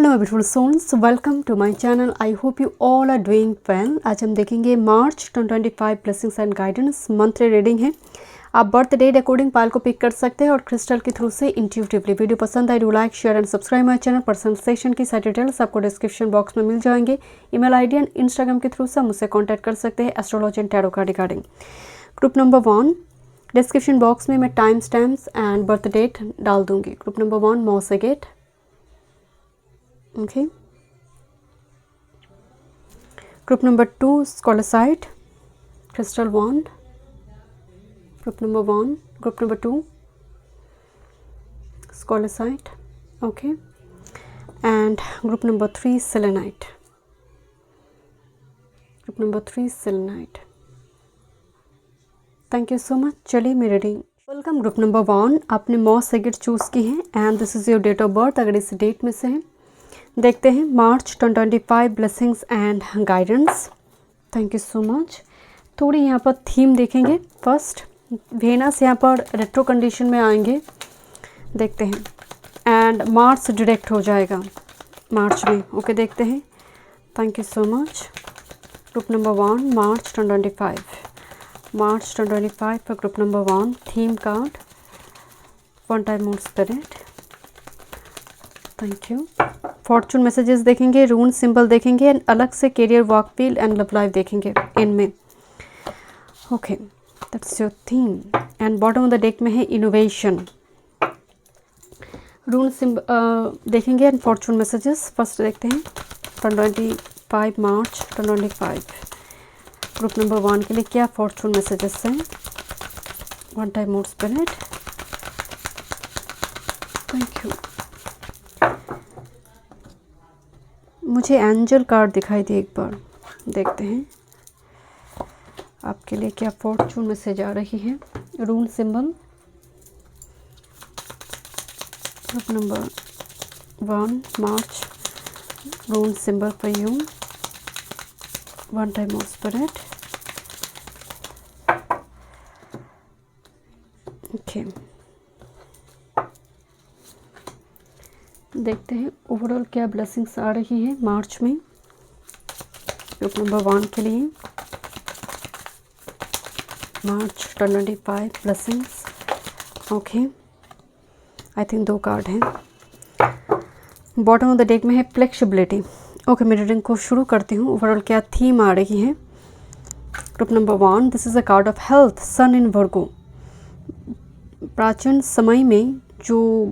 Hello my beautiful souls, welcome to my channel. I hope you all are doing well. आज हम देखेंगे March 2025 blessings and guidance monthly reading है। आप birth date according पाल को pick कर सकते हैं और क्रिस्टल के थ्रू से इंट्यूटिवली। वीडियो पसंद आए do like share and subscribe my channel. Personal session की सारी डिटेल्स आपको डिस्क्रिप्शन बॉक्स में मिल जाएंगे। ईमेल आईडी एंड इंस्टाग्राम के थ्रू से मुझसे कॉन्टैक्ट कर सकते हैं एस्ट्रोलॉजी एंड टैरो का regarding. Group number 1 description box में मैं time stamps and birth date डाल दूंगी। ग्रुप नंबर 1 मॉसेगेट, okay. Group number 2 Scolosite, crystal wand. Group number 1, group number 2 Scolosite, okay. And group number 3 Selenite. Group number 3 Selenite. Thank you so much. चलिए मेरी reading. Welcome. Group number 1 आपने मॉसेगेट choose की है and this is your date of birth. अगर इस date में से है देखते हैं March 2025 blessings and guidance. Thank you so much. थोड़ी यहाँ पर थीम देखेंगे। फर्स्ट वेनस यहाँ पर रेट्रो कंडीशन में आएंगे, देखते हैं। एंड मार्च डायरेक्ट हो जाएगा मार्च में, ओके देखते हैं। Thank you so much. Group number 1 March 2025 for group number 1 theme card one time more spirit. Thank you. Fortune messages देखेंगे, रून सिंबल देखेंगे एंड अलग से career work field and love life देखेंगे इनमें, okay. That's your theme. And bottom of the deck में है innovation. Rune symbol देखेंगे and fortune messages first देखते हैं 2025 मार्च 2025 ग्रुप नंबर 1 के लिए क्या फॉर्चून मैसेजेस हैं। One time more spirit. Thank you. मुझे एंजल कार्ड दिखाई दी, एक बार देखते हैं आपके लिए क्या फॉर्चून मैसेज आ रही है। Rune symbol group number 1 March rune symbol for you. One time more spirit, okay. देखते हैं ओवरऑल क्या ब्लेसिंग्स आ रही है मार्च में ग्रुप नंबर 1 के लिए। मार्च 2025 blessings, okay. I think 2 card हैं। बॉटम ऑफ द डेक में है फ्लेक्सिबिलिटी, ओके। मैं रीडिंग को शुरू करती हूँ। ओवरऑल क्या थीम आ रही है group number 1। This is a card of health, sun in Virgo. प्राचीन समय में जो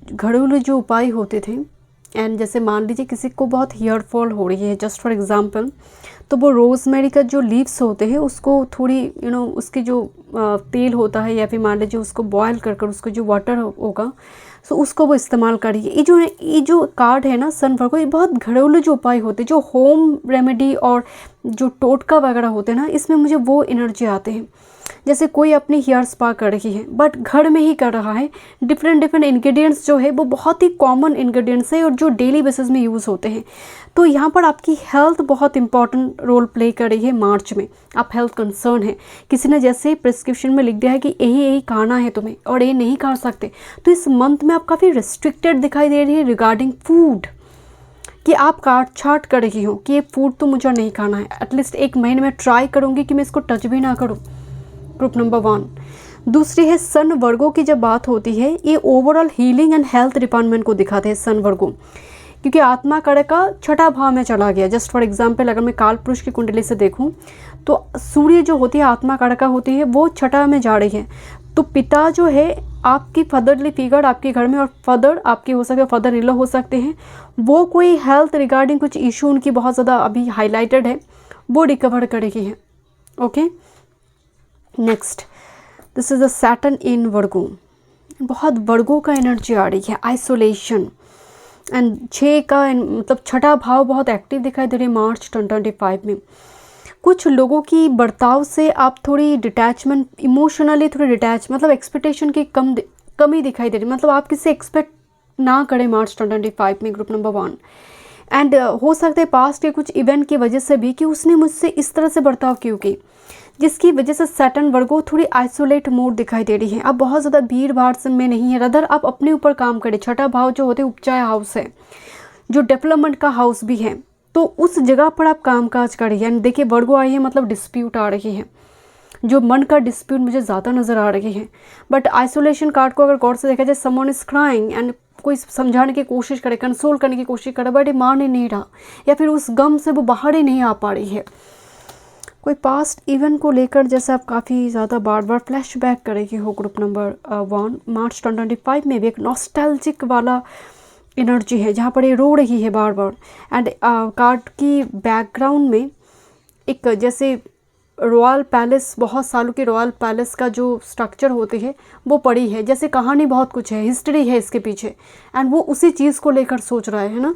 घरेलू जो उपाय होते थे एंड जैसे मान लीजिए किसी को बहुत हेयर फॉल हो रही है जस्ट फॉर एग्जांपल, तो वो रोज़मेरी का जो लीव्स होते हैं उसको थोड़ी उसके जो तेल होता है या फिर मान लीजिए उसको बॉयल कर कर उसको जो वाटर होगा सो उसको वो इस्तेमाल करिए। ये जो कार्ड है ना सन वर्गो, ये बहुत घरेलू जो उपाय होते हैं, जो होम रेमेडी और जो टोटका वगैरह होते हैं ना, इसमें मुझे वो एनर्जी आते हैं। जैसे कोई अपनी हेयर स्पा कर रही है बट घर में ही कर रहा है, डिफरेंट इंग्रेडिएंट्स जो है वो बहुत ही कॉमन इंग्रेडिएंट्स है और जो डेली बेसिस में यूज़ होते हैं। तो यहाँ पर आपकी हेल्थ बहुत इंपॉर्टेंट रोल प्ले कर रही है मार्च में। आप हेल्थ कंसर्न है, किसी ने जैसे प्रिस्क्रिप्शन में लिख दिया है कि यही खाना है तुम्हें और ये नहीं खा सकते, तो इस मंथ में आप काफ़ी रिस्ट्रिक्टेड दिखाई दे रही है रिगार्डिंग फूड, कि आप काट छाट कर रही हो कि ये फूड तो मुझे नहीं खाना है। एटलीस्ट 1 महीने में ट्राई करूँगी कि मैं इसको टच भी ना करूँ। Group number 1। दूसरी है सन वर्गो की जब बात होती है, ये overall healing and health department को दिखाते हैं सन वर्गो, क्योंकि आत्मा कारक का छठा भाव में चला गया। जस्ट फॉर एग्जांपल अगर मैं काल पुरुष की कुंडली से देखूं तो सूर्य जो होती है आत्मा कारक होती है वो छठा में जा रही है। तो पिता जो है आपकी फादरली फिगर आपके घर में, और फादर आपके हो सकते फादर इन लॉ हो सकते हैं, वो कोई हेल्थ रिगार्डिंग कुछ इशू उनकी बहुत ज़्यादा अभी हाईलाइटेड है, वो रिकवर कर रही है, okay. Next this is a Saturn in Virgo. बहुत वर्गो का एनर्जी आ रही है, आइसोलेशन एंड 6 का मतलब छठा भाव बहुत एक्टिव दिखाई दे रही है मार्च 2025 में। कुछ लोगों की बर्ताव से आप थोड़ी डिटैचमेंट, इमोशनली थोड़ी डिटैच, मतलब एक्सपेक्टेशन की कमी दिखाई दे रही है, मतलब आप किसी एक्सपेक्ट ना करें मार्च 2025 में ग्रुप नंबर 1। एंड हो सकता है पास्ट के कुछ इवेंट की वजह से भी कि उसने मुझसे इस तरह से बर्ताव क्यों की, जिसकी वजह से सैटर्न वर्गो थोड़ी आइसोलेट मोड दिखाई दे रही है। आप बहुत ज़्यादा भीड़ भाड़ में नहीं है, रदर आप अपने ऊपर काम करें। छठा भाव जो होते हैं उपचाय हाउस है, जो डेवलपमेंट का हाउस भी है, तो उस जगह पर आप काम काज करिए। एंड देखिए वर्गो आई है मतलब डिस्प्यूट आ रही है, जो मन का डिस्प्यूट मुझे ज़्यादा नज़र आ रही है। बट आइसोलेशन कार्ड को अगर गौर से देखा जाए, समवन इज क्राइंग एंड कोई समझाने की कोशिश करे, कंसोल करने की कोशिश करे, बट ये मान ही नहीं रहा, या फिर उस गम से वो बाहर ही नहीं आ पा रही है। कोई पास्ट इवेंट को लेकर जैसे आप काफ़ी ज़्यादा बार बार फ्लैशबैक करेगी हो ग्रुप नंबर 1। मार्च 2025 में भी एक नॉस्टैल्जिक वाला एनर्जी है जहाँ पर ये रो रही है बार बार। एंड कार्ड की बैकग्राउंड में एक जैसे रॉयल पैलेस, बहुत सालों के रॉयल पैलेस का जो स्ट्रक्चर होती है वो पड़ी है, जैसे कहानी बहुत कुछ है, हिस्ट्री है इसके पीछे, एंड वो उसी चीज़ को लेकर सोच रहा है ना।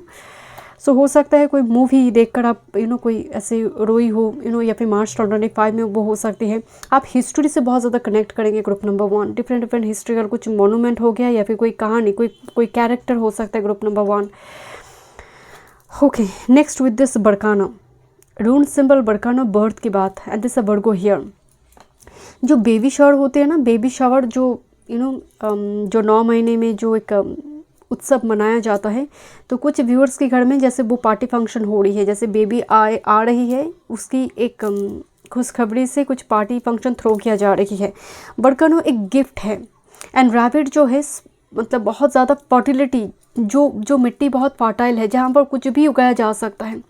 सो हो सकता है कोई मूवी देखकर आप कोई ऐसे रोई हो या फिर मार्च 2025 में वो हो सकती है। आप हिस्ट्री से बहुत ज़्यादा कनेक्ट करेंगे ग्रुप नंबर 1। डिफरेंट हिस्ट्रिकल कुछ मोनूमेंट हो गया या फिर कोई कहानी, कोई कैरेक्टर हो सकता है group number 1। Okay, next with this Berkana rune symbol Berkana birth की बात है। This a Virgo here. जो बेबी शावर होते हैं ना, बेबी शावर जो जो 9 महीने में जो एक उत्सव मनाया जाता है, तो कुछ व्यूअर्स के घर में जैसे वो पार्टी फंक्शन हो रही है, जैसे बेबी आ रही है, उसकी एक खुशखबरी से कुछ पार्टी फंक्शन थ्रो किया जा रही है। बरकानो एक गिफ्ट है। एंड रैबिट जो है मतलब बहुत ज़्यादा फर्टिलिटी, जो मिट्टी बहुत फर्टाइल है जहाँ पर कुछ भी उगाया जा सकता है।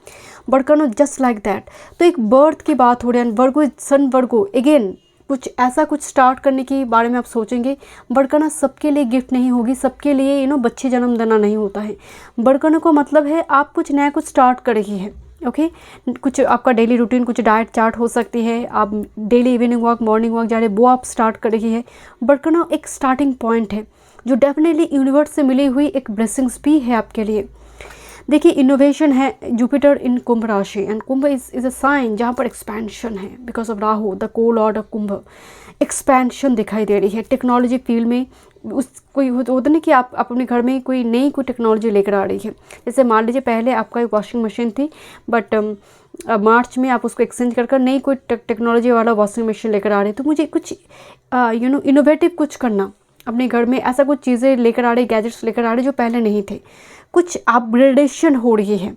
बरकानो जस्ट लाइक दैट। तो एक बर्थ की बात हो रही है। वर्गो सन वर्गो अगेन कुछ ऐसा कुछ स्टार्ट करने के बारे में आप सोचेंगे। बरकाना सबके लिए गिफ्ट नहीं होगी, सबके लिए बच्चे जन्म देना नहीं होता है। बरकाना को मतलब है आप कुछ नया कुछ स्टार्ट कर रही है। ओके, कुछ आपका डेली रूटीन, कुछ डाइट चार्ट हो सकती है, आप daily evening walk, morning walk जा रहे, वो आप स्टार्ट कर रही है। बरकाना एक स्टार्टिंग पॉइंट है जो डेफिनेटली यूनिवर्स से मिली हुई एक ब्लेसिंग्स भी है आपके लिए। देखिए इनोवेशन है, जुपिटर इन कुंभ राशि, and Kumbh is a sign जहाँ पर एक्सपेंशन है because of Rahu, the co lord of Kumbh. Expansion दिखाई दे रही है टेक्नोलॉजी फील्ड में। उस कोई होता नहीं कि आप अपने घर में कोई टेक्नोलॉजी लेकर आ रही है। जैसे मान लीजिए पहले आपका एक वॉशिंग मशीन थी, बट मार्च में आप उसको एक्सचेंज कर नई कोई टेक्नोलॉजी वाला वॉशिंग मशीन लेकर आ रहे हैं। तो मुझे कुछ इनोवेटिव कुछ करना अपने घर में, ऐसा कुछ चीज़ें लेकर आ रहे, गैजेट्स लेकर आ रहे जो पहले नहीं थे, कुछ अपग्रेडेशन हो रही है।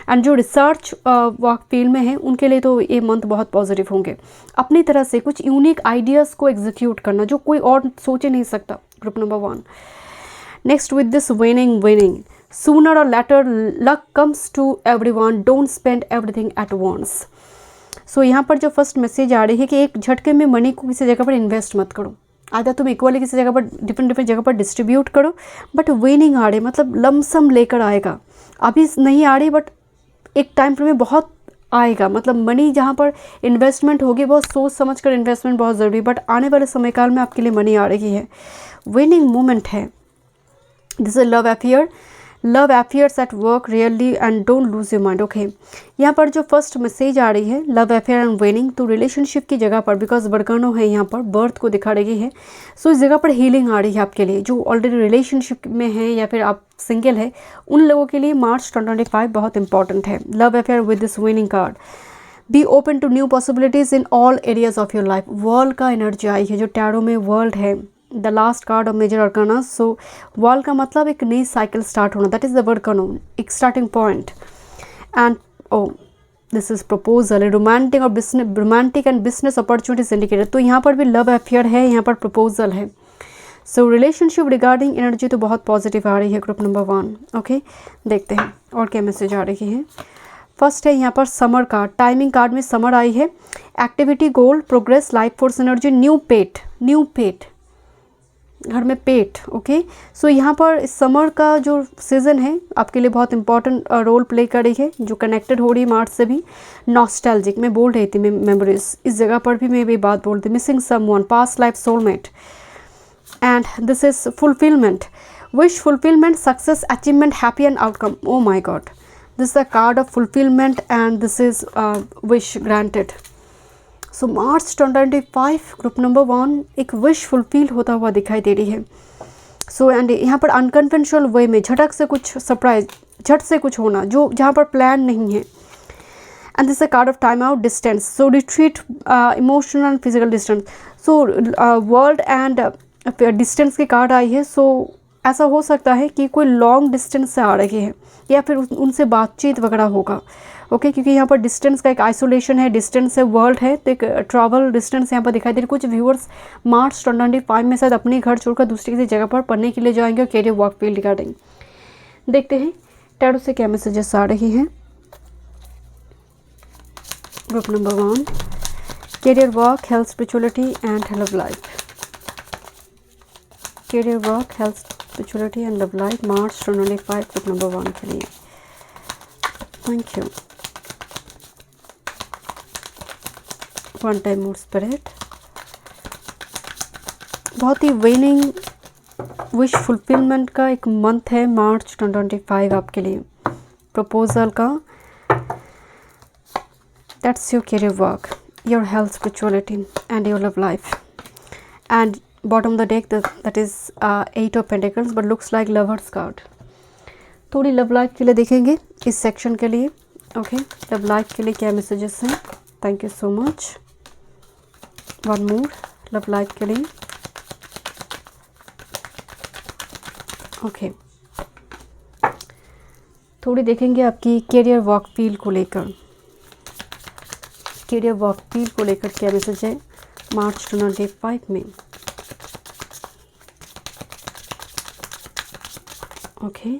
एंड जो रिसर्च वर्क फील्ड में है उनके लिए तो ये मंथ बहुत पॉजिटिव होंगे। अपनी तरह से कुछ यूनिक आइडियाज़ को एग्जीक्यूट करना जो कोई और सोच ही नहीं सकता, group number 1। Next with this winning sooner और later luck comes to everyone, don't spend everything at once. So यहाँ पर जो फर्स्ट मैसेज आ रही है कि एक झटके में मनी को किसी जगह पर इन्वेस्ट मत करो, आधा तुम इक्वली किसी जगह पर डिफरेंट जगह पर डिस्ट्रीब्यूट करो, बट विनिंग आ रही मतलब लमसम लेकर आएगा। अभी नहीं आ रही बट एक टाइम फ्रेम में बहुत आएगा। मतलब मनी जहाँ पर इन्वेस्टमेंट होगी बहुत सोच समझ कर इन्वेस्टमेंट बहुत ज़रूरी, बट आने वाले समय काल में आपके लिए मनी आ रही है, विनिंग मोमेंट है। This is love affairs at work really and don't lose your mind. Okay, यहाँ पर जो फर्स्ट मैसेज आ रही है लव अफेयर एंड विनिंग, तो रिलेशनशिप की जगह पर बिकॉज बरकानो है यहाँ पर बर्थ को दिखा रही है। सो इस जगह पर हीलिंग आ रही है आपके लिए जो ऑलरेडी रिलेशनशिप में है या फिर आप सिंगल है, उन लोगों के लिए मार्च 2025 बहुत इंपॉर्टेंट है। Love affair with this winning card. Be open to new possibilities in all areas of your life. World का एनर्जी आई है जो टैरो में वर्ल्ड है, the last card of major arcana. So world का मतलब एक नई साइकिल स्टार्ट होना, दैट इज़ द वर्ड कानून, एक starting point. And this is proposal, romantic and business opportunities indicated. तो यहाँ पर भी लव अफेयर है, यहाँ पर प्रपोजल है। सो रिलेशनशिप रिगार्डिंग एनर्जी तो बहुत पॉजिटिव आ रही है ग्रुप नंबर 1। ओके, देखते हैं और क्या मैसेज आ रही है। फर्स्ट है यहाँ पर समर कार्ड, टाइमिंग कार्ड में समर आई है। Activity, goal, progress, life force energy, new pet, घर में पेट। ओके, सो यहाँ पर समर का जो सीज़न है आपके लिए बहुत इंपॉर्टेंट रोल प्ले कर रही है, जो कनेक्टेड हो रही है मार्च से भी। नॉस्टैल्जिक मैं बोल रही थी, मेमोरीज, इस जगह पर भी मैं भी बात बोल रही थी। Missing someone, past life soulmate. And this is fulfilment, wish fulfilment, success, achievement, happy and outcome. Oh my god, this is the card of fulfilment and this is wish granted. So March 2025 group number 1 एक wish fulfil होता हुआ दिखाई दे रही है। So and यहाँ पर unconventional वे में झटक से कुछ सरप्राइज, झट से कुछ होना जो जहाँ पर प्लान नहीं है। And this a card of time out, distance, so retreat, emotional and physical distance. So world and distance की कार्ड आई है। सो ऐसा हो सकता है कि कोई लॉन्ग डिस्टेंस से आ रही है या फिर उनसे बातचीत वगैरह होगा। ओके, क्योंकि यहाँ पर डिस्टेंस का एक आइसोलेशन है, डिस्टेंस है, वर्ल्ड है, तो एक ट्रैवल डिस्टेंस यहाँ पर दिखाई दे रही है। कुछ व्यूअर्स मार्च 2025 में शायद अपने घर छोड़कर दूसरी किसी जगह पर पढ़ने के लिए जाएंगे और कैरियर वर्क फील्ड रिगार्डिंग। देखते हैं टैरो से क्या मैसेजेस आ रही हैं। Group number 1, career work, health, spirituality and love life. Career work, health, spirituality and love life, March 2025 group number 1 के लिए। Thank you. One time more spirit. बहुत ही विनिंग विश फुलफिलमेंट का एक मंथ है मार्च 2025 आपके लिए। प्रपोजल का, that's your career work, your health, spirituality and your love life. And bottom the deck that is 8 of pentacles but looks like lovers card. थोड़ी love life के लिए देखेंगे इस सेक्शन के लिए। ओके, लव लाइफ के लिए क्या मैसेजेस हैं। Thank you so much. One more love life के लिए। ओके, थोड़ी देखेंगे आपकी कैरियर वर्क फील्ड को लेकर। कैरियर वर्क फील्ड को लेकर क्या मैसेज है मार्च 2025 में। ओके,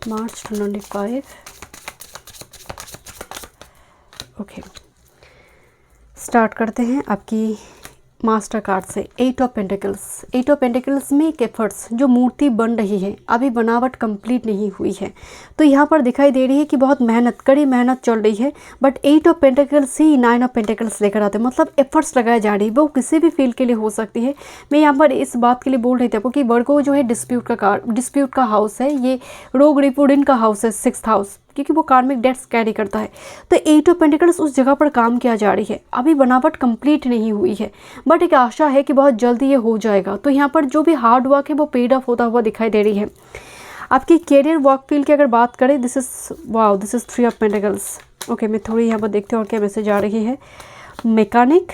मार्च 2025। ओके, स्टार्ट करते हैं आपकी मास्टर कार्ड से। 8 ऑफ पेंटिकल्स। 8 ऑफ पेंटिकल्स में एक एफर्ट्स, जो मूर्ति बन रही है, अभी बनावट कंप्लीट नहीं हुई है, तो यहाँ पर दिखाई दे रही है कि बहुत मेहनत, कड़ी मेहनत चल रही है। But 8 of pentacles he 9 of pentacles लेकर आते हैं, मतलब एफर्ट्स लगाए जा रही है। वो किसी भी फील्ड के लिए हो सकती है। मैं यहाँ पर इस बात के लिए बोल रही थी आपको कि वर्गो जो है डिस्प्यूट का हाउस है, ये रोग रिपोर्टिन का हाउस है, 6th हाउस, क्योंकि वो कार्मिक डेट्स कैरी करता है। तो 8 ऑफ पेंटिकल्स उस जगह पर काम किया जा रही है, अभी बनावट कंप्लीट नहीं हुई है, बट एक आशा है कि बहुत जल्दी ये हो जाएगा। तो यहाँ पर जो भी हार्ड वर्क है वो पेड ऑफ होता हुआ दिखाई दे रही है। आपकी कैरियर वर्क फील्ड की अगर बात करें, this is 3 of pentacles. Okay, मैं थोड़ी यहाँ पर देखती हूँ और क्या मैसेज आ रही है। Mechanic,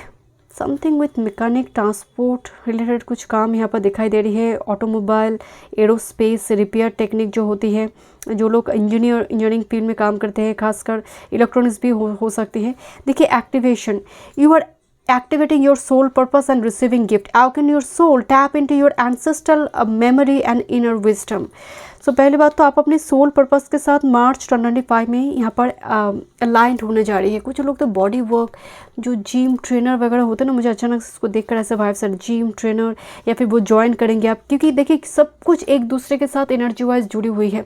something with mechanic, transport related कुछ काम यहाँ पर दिखाई दे रही है। ऑटोमोबाइल, एरोस्पेस, रिपेयर टेक्निक जो होती है, जो लोग इंजीनियरिंग फील्ड में काम करते हैं, खासकर इलेक्ट्रॉनिक्स भी हो सकती है। देखिए, activation, you are activating your soul purpose and receiving gift. How can your soul tap into your ancestral memory and inner wisdom? So पहली बात तो आप अपने सोल पर्पस के साथ मार्च 2025 में यहाँ पर अलाइंड होने जा रही है। कुछ लोग तो बॉडी वर्क, जो जिम ट्रेनर वगैरह होते हैं ना, मुझे अचानक इसको देखकर ऐसे वाइब्स है, जिम ट्रेनर या फिर वो ज्वाइन करेंगे आप, क्योंकि देखिए सब कुछ एक दूसरे के साथ एनर्जी वाइज जुड़ी हुई है।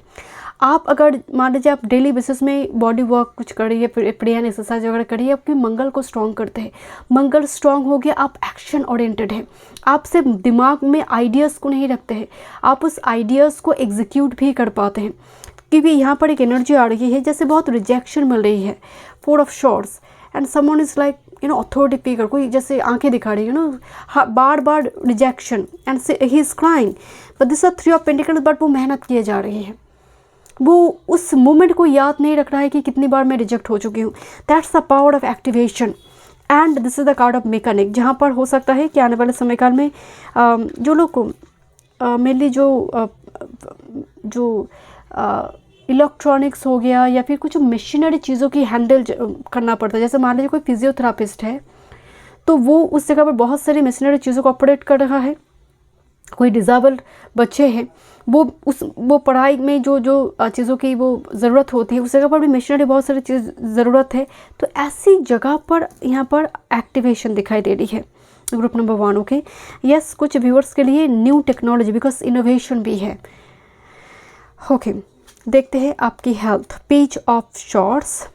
आप अगर मान लीजिए आप डेली बेसिस में बॉडी वर्क कुछ करिए, प्रेयर एक्सरसाइज वगैरह करिए, आपके मंगल को स्ट्रॉन्ग करते हैं। मंगल स्ट्रॉन्ग हो गया, आप एक्शन ओरिएंटेड हैं, आप सिर्फ दिमाग में आइडियाज़ को नहीं रखते हैं, आप उस आइडियाज़ को एग्जीक्यूट भी कर पाते हैं। क्योंकि यहाँ पर एक एनर्जी आ रही है जैसे बहुत रिजेक्शन मिल रही है। 4 of swords and someone is like authority figure, कोई जैसे आंखें दिखा रही है बार बार rejection and he is crying. But this are 3 of pentacles, but वो मेहनत किए जा रही है, वो उस मोमेंट को याद नहीं रख रहा है कि कितनी बार मैं रिजेक्ट हो चुकी हूँ। That's the power of activation and this is the card of mechanic, जहाँ पर हो सकता है कि आने वाले समय काल में जो लोग को मेनली जो इलेक्ट्रॉनिक्स हो गया या फिर कुछ मशीनरी चीज़ों की हैंडल करना पड़ता है। जैसे मान लीजिए कोई फिजियोथेरापिस्ट है, तो वो उस जगह पर बहुत सारी मशीनरी चीज़ों को ऑपरेट कर रहा है। कोई डिज़ेबल्ड बच्चे हैं, वो पढ़ाई में जो चीज़ों की वो ज़रूरत होती है, उस जगह पर भी मशीनरी बहुत सारी चीज़ ज़रूरत है। तो ऐसी जगह पर यहाँ पर एक्टिवेशन दिखाई दे रही है। Group number 1। ओके, यस, कुछ व्यूअर्स के लिए न्यू टेक्नोलॉजी, बिकॉज इनोवेशन भी है। ओके, देखते हैं आपकी health. Page of shorts.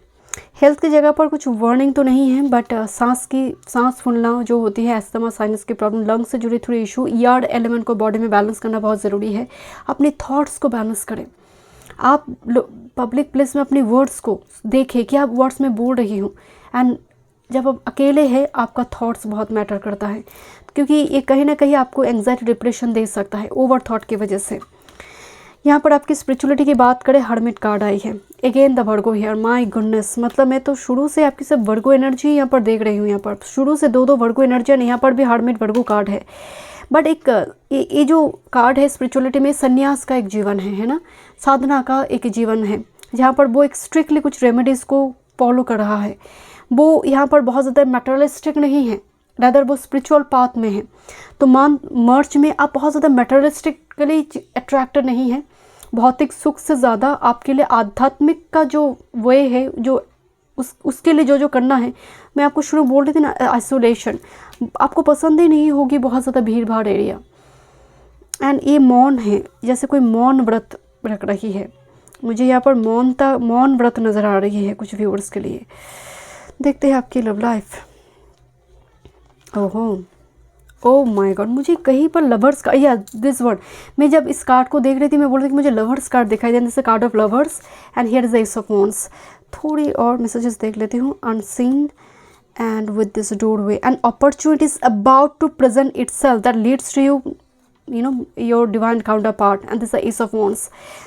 Health की जगह पर कुछ वार्निंग तो नहीं है, बट सांस फूलना जो होती है, अस्थमा, साइनस की प्रॉब्लम, लंग्स से जुड़ी थोड़ी इशू, ईआर एलिमेंट को बॉडी में बैलेंस करना बहुत ज़रूरी है। अपने थॉट्स को बैलेंस करें। आप पब्लिक प्लेस में अपनी वर्ड्स को देखें कि आप वर्ड्स में बोल रही हूँ, एंड जब आप अकेले हैं आपका थॉट्स बहुत मैटर करता है, क्योंकि ये कहीं ना कहीं आपको एंग्जाइटी, डिप्रेशन दे सकता है ओवर थॉट की वजह से। यहाँ पर आपकी स्पिरिचुअलिटी की बात करें, हर्मिट कार्ड आई है। Again the Virgo here, my goodness, मतलब मैं तो शुरू से आपकी सब वर्गो एनर्जी यहाँ पर देख रही हूँ। यहाँ पर शुरू से 2 वर्गो एनर्जी, यहाँ पर भी हर्मिट वर्गो कार्ड है। बट एक ये जो कार्ड है स्पिरिचुअलिटी में, संन्यास का एक जीवन है ना, साधना का एक जीवन है, जहाँ पर वो एक स्ट्रिक्टली कुछ रेमेडीज़ को फॉलो कर रहा है। वो यहाँ पर बहुत ज़्यादा मटेरियलिस्टिक नहीं है, रादर वो स्पिरिचुअल पाथ में है। तो मार्च में आप बहुत ज़्यादा मटेरियलिस्टिकली अट्रैक्टेड नहीं है, भौतिक सुख से ज़्यादा आपके लिए आध्यात्मिक का जो वे है, जो उसके लिए जो करना है, मैं आपको शुरू बोल रही थी ना, आइसोलेशन आपको पसंद ही नहीं होगी, बहुत ज़्यादा भीड़ भाड़ एरिया। एंड ये मौन है, जैसे कोई मौन व्रत रख रही है, मुझे यहाँ पर मौन व्रत नज़र आ रही है कुछ व्यूअर्स के लिए। देखते हैं आपकी लव लाइफ। ओहो, ओ माय गॉड, मुझे कहीं पर लवर्स का, या दिस वर्ड, मैं जब इस कार्ड को देख रही थी मैं बोल रही थी कि मुझे लवर्स कार्ड दिखाई दे, this card of lovers and here is the ace of wands. थोड़ी और मैसेजेस देख लेती हूँ। Unseen and with this doorway, an opportunity is about to present itself that leads to you know your divine counterpart, and this is the ace of wands,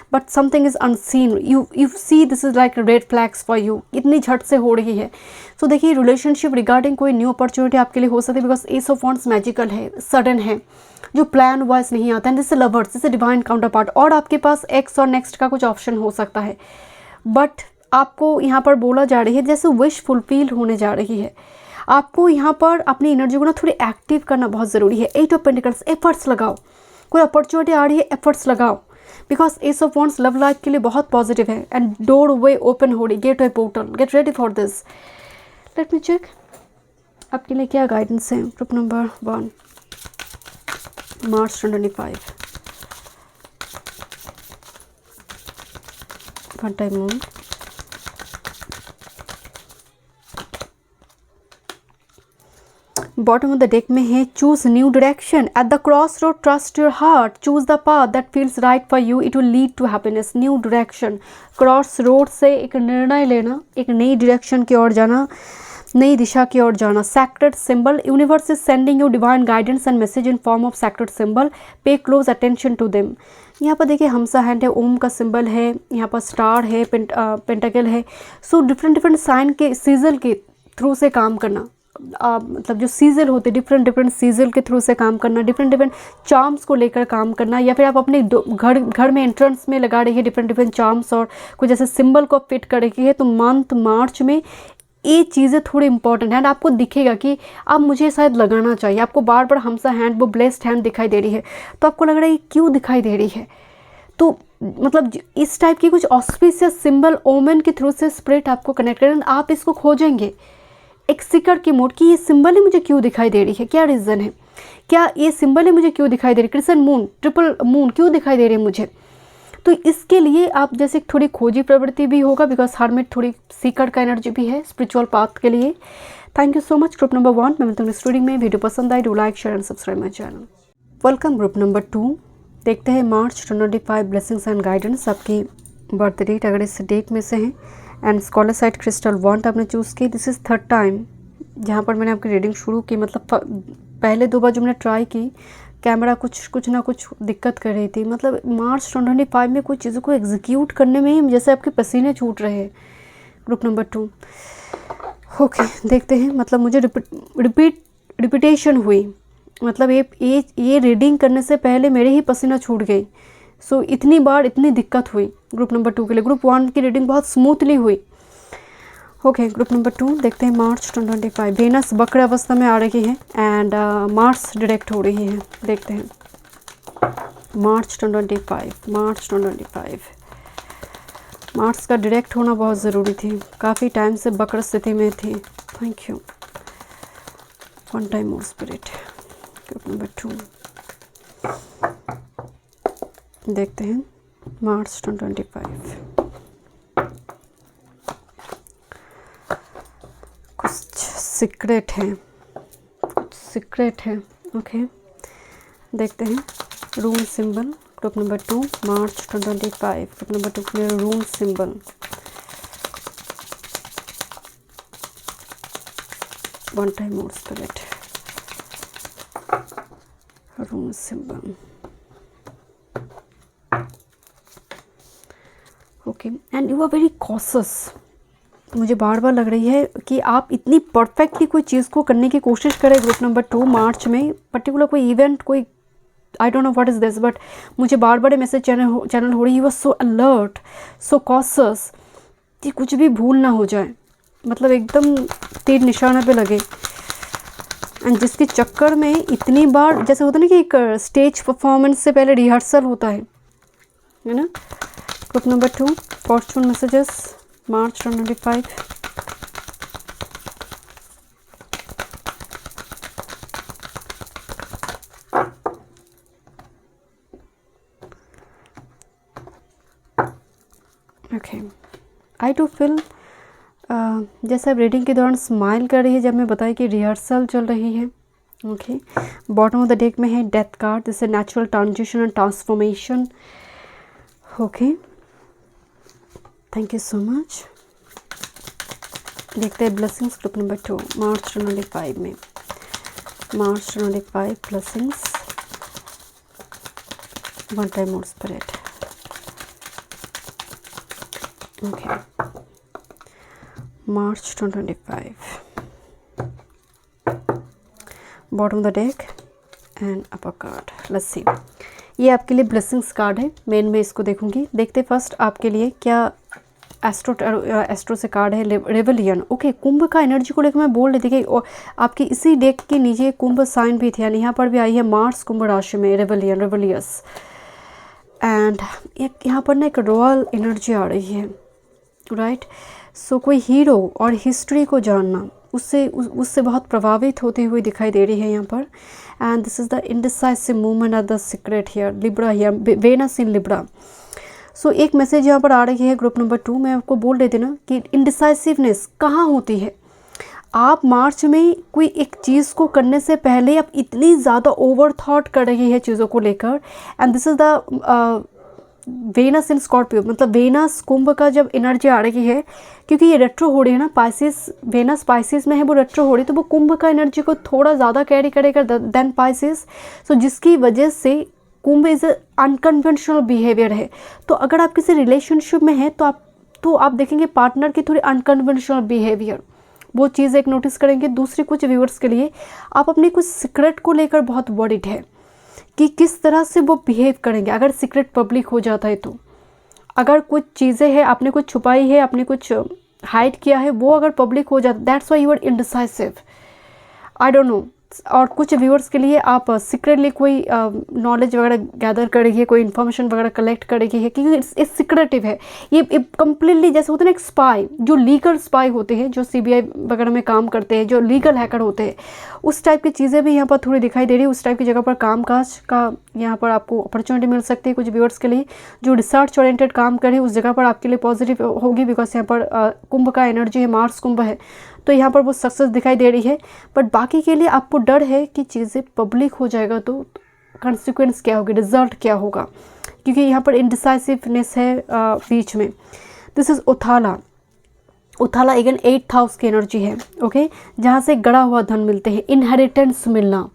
but something is unseen. You see this is like red flags for you, इतनी झट से हो रही है। तो देखिए relationship regarding कोई new opportunity आपके लिए हो सकती है, because S of wands magical है, सडन है, जो प्लान वाइज नहीं आता है। This lovers, this divine counterpart, और आपके पास एक्स और नेक्स्ट का कुछ ऑप्शन हो सकता है, बट आपको यहाँ पर बोला जा रही है जैसे विश फुलफिल होने जा रही है। आपको यहाँ पर अपनी एनर्जी को ना थोड़ी एक्टिव करना बहुत ज़रूरी है। 8 ऑफ पेंटिकल्स, एफर्ट्स लगाओ, कोई अपॉर्चुनिटी आ रही है, एफर्ट्स लगाओ, because S of wands love life के लिए बहुत पॉजिटिव है। एंड डोर वे ओपन हो रही, gateway portal, get ready for this. Let me check आपके लिए क्या गाइडेंस है। Group number 1, March 2025, one time moon, bottom of the deck में है choose new direction at the cross road, trust your heart, choose the path that feels right for you, it will lead to happiness. New direction, cross road से एक निर्णय लेना, एक नई direction की ओर जाना, नई दिशा की ओर जाना। Sacred symbol, universe is sending you divine guidance and message in form of sacred symbol, पे क्लोज अटेंशन टू देम। यहाँ पर देखिए हमसा हैंड है, ओम का सिंबल है, यहाँ पर स्टार है, पेंटाकल है। सो डिफरेंट साइन के सीजल के थ्रू से काम करना, मतलब जो सीजल होते डिफरेंट सीजल के थ्रू से काम करना, डिफरेंट चार्म्स को लेकर काम करना, या फिर आप अपने घर में एंट्रेंस में लगा रही है डिफरेंट चार्म्स और कुछ ऐसे सिंबल को फिट कर रही है। तो मंथ मार्च में ये चीज़ें थोड़ी इंपॉर्टेंट है। आपको दिखेगा कि अब मुझे शायद लगाना चाहिए, आपको बार बार हमसा हैंड, वो ब्लेस्ड हैंड दिखाई दे रही है, तो आपको लग रहा है ये क्यों दिखाई दे रही है। तो मतलब इस टाइप की कुछ ऑस्पिशियस सिंबल ओमेन के थ्रू से स्पिरिट आपको कनेक्ट करें, आप इसको खोजेंगे एक सीकर की मोड कि ये सिंबल ही मुझे क्यों दिखाई दे रही है, क्या रीज़न है, क्या ये सिंबल ही मुझे क्यों दिखाई दे रही है, क्रिसेंट मून, ट्रिपल मून क्यों दिखाई दे रही है मुझे। तो इसके लिए आप जैसे थोड़ी खोजी प्रवृत्ति भी होगा, बिकॉज हार्मिट थोड़ी सीकर का एनर्जी भी है स्पिरिचुअल पाथ के लिए। Thank you so much. Group number 1, मैं मिलता हूँ स्टूडियो में। वीडियो पसंद आए, do like, share and subscribe my channel. Welcome group number 2। देखते हैं मार्च 2025 ब्लेसिंग्स एंड गाइडेंस। आपकी बर्थ डेट अगर इस डेट में से है and scholar site crystal want आपने चूज़ की। दिस इज़ 3rd टाइम जहाँ पर मैंने आपकी रीडिंग शुरू की। मतलब पहले 2 बार जो मैंने ट्राई की, कैमरा कुछ ना कुछ दिक्कत कर रही थी। मतलब मार्च 2025 में कुछ चीज़ों को एग्जीक्यूट करने में ही जैसे आपके पसीने छूट रहे हैं। ग्रुप नंबर 2, ओके देखते हैं। मतलब मुझे रिपीटेशन हुई, मतलब ये रीडिंग करने से पहले मेरे ही पसीना छूट गई। सो इतनी बार इतनी दिक्कत हुई ग्रुप नंबर 2 के लिए। ग्रुप 1 की रीडिंग बहुत स्मूथली हुई। ओके ग्रुप नंबर 2 देखते हैं मार्च 2025। वेनस वक्र अवस्था में आ रही है एंड मार्स डायरेक्ट हो रही है। देखते हैं मार्च 2025। मार्स का डायरेक्ट होना बहुत ज़रूरी थी, काफ़ी टाइम से वक्र स्थिति में थी। Thank you. One time more spirit. Group number 2 देखते हैं मार्च 2025। कुछ सीक्रेट है। ओके देखते हैं room symbol. Group number 2 March 2025। Group number 2 के लिए room symbol. One time more spirit. Room symbol. Okay and you are very cautious. मुझे बार बार लग रही है कि आप इतनी परफेक्टली कोई चीज़ को करने की कोशिश करें ग्रुप नंबर 2 मार्च में, पर्टिकुलर कोई इवेंट, कोई I don't know what is this, but मुझे बार बार मैसेज चैनल हो रही है, you are so alert, so cautious, कि कुछ भी भूल ना हो जाए, मतलब एकदम तीर निशाना पे लगे। एंड जिसके चक्कर में इतनी बार, जैसे होता है ना कि एक स्टेज परफॉर्मेंस से पहले रिहर्सल होता है ना। Group number 2 Fortune messages March 2025। Okay, I do feel जैसे आप रीडिंग के दौरान स्माइल कर रही है जब मैं बताई कि रिहर्सल चल रही है। Okay, bottom of the deck में है death card, this is natural transition and transformation. Okay, thank you so much. देखते हैं ब्लेसिंग्स ग्रुप नंबर 2 मार्च 2025 में, मार्च 2025 blessings, one time more spirit. Okay, March 2025, bottom of the deck and upper card. Let's see, ये आपके लिए blessings card है, main में इसको देखूंगी। देखते फर्स्ट आपके लिए क्या एस्ट्रो से कार्ड है, रेवलियन। ओके, कुंभ का एनर्जी को लेकर मैं बोल रही थी कि आपकी इसी डेक के नीचे कुंभ साइन भी थे, यानी यहाँ पर भी आई है मार्स कुंभ राशि में, रेवलियन, रेवलियस। एंड यहाँ पर ना एक रॉयल एनर्जी आ रही है, राइट। सो कोई हीरो और हिस्ट्री को जानना, उससे बहुत प्रभावित होती हुई दिखाई दे रही है यहाँ पर। And this is the indecisive movement of the secret here, Libra here, Venus in Libra. So एक मैसेज यहाँ पर आ रही है ग्रुप नंबर 2, मैं आपको बोल रही थी ना कि इंडिसाइसिवनेस कहाँ होती है। आप मार्च में कोई एक चीज़ को करने से पहले आप इतनी ज़्यादा ओवर थॉट कर रही है चीज़ों को लेकर। And this is the Venus in Scorpio, मतलब वेनस कुंभ का जब एनर्जी आ रही है, क्योंकि ये रेट्रो हो रही है ना, पाइसिस, वेनस पाइसिस में है, वो रेट्रो हो रही है, तो वो कुंभ का एनर्जी को थोड़ा ज़्यादा कैरी करेगा देन पाइसिस। सो जिसकी वजह से कुंभ इज़ अनकन्वेंशनल बिहेवियर है। तो अगर आप किसी रिलेशनशिप में हैं तो आप देखेंगे पार्टनर की थोड़ी अनकन्वेंशनल बिहेवियर, वो चीज़ एक नोटिस करेंगे। दूसरी, कुछ व्यूअर्स के लिए आप अपनी कुछ सीक्रेट को लेकर बहुत वरीड है कि किस तरह से वो बिहेव करेंगे अगर सीक्रेट पब्लिक हो जाता है। तो अगर कुछ चीज़ें हैं आपने कुछ छुपाई है, आपने कुछ हाइड किया है, वो अगर पब्लिक हो जाता, that's why you are indecisive, I don't know. और कुछ व्यूअर्स के लिए आप सीक्रेटली कोई नॉलेज वगैरह गैदर करेगी, कोई इन्फॉर्मेशन वगैरह कलेक्ट करेगी है, क्योंकि ये सीक्रेटिव है। ये कम्प्लीटली जैसे होते हैं ना एक स्पाई, जो लीगल स्पाई होते हैं, जो CBI वगैरह में काम करते हैं, जो लीगल हैकर होते हैं, उस टाइप की चीज़ें भी यहाँ पर थोड़ी दिखाई दे रही है। उस टाइप की जगह पर कामकाज का यहाँ पर आपको अपॉर्चुनिटी मिल सकती है। कुछ व्यूअर्स के लिए जो रिसर्च ओरिएंटेड काम करे उस जगह पर आपके लिए पॉजिटिव होगी, बिकॉज यहाँ पर कुंभ का एनर्जी है, मार्स कुंभ है, तो यहाँ पर वो सक्सेस दिखाई दे रही है। बट बाकी के लिए आपको डर है कि चीज़ें पब्लिक हो जाएगा तो कंसिक्वेंस क्या होगी, रिजल्ट क्या होगा, क्योंकि यहाँ पर इनडिसाइसिवनेस है बीच में। This is Othala. Othala again 8th house की एनर्जी है, ओके, जहाँ से गड़ा हुआ धन मिलते हैं, इनहेरिटेंस मिलना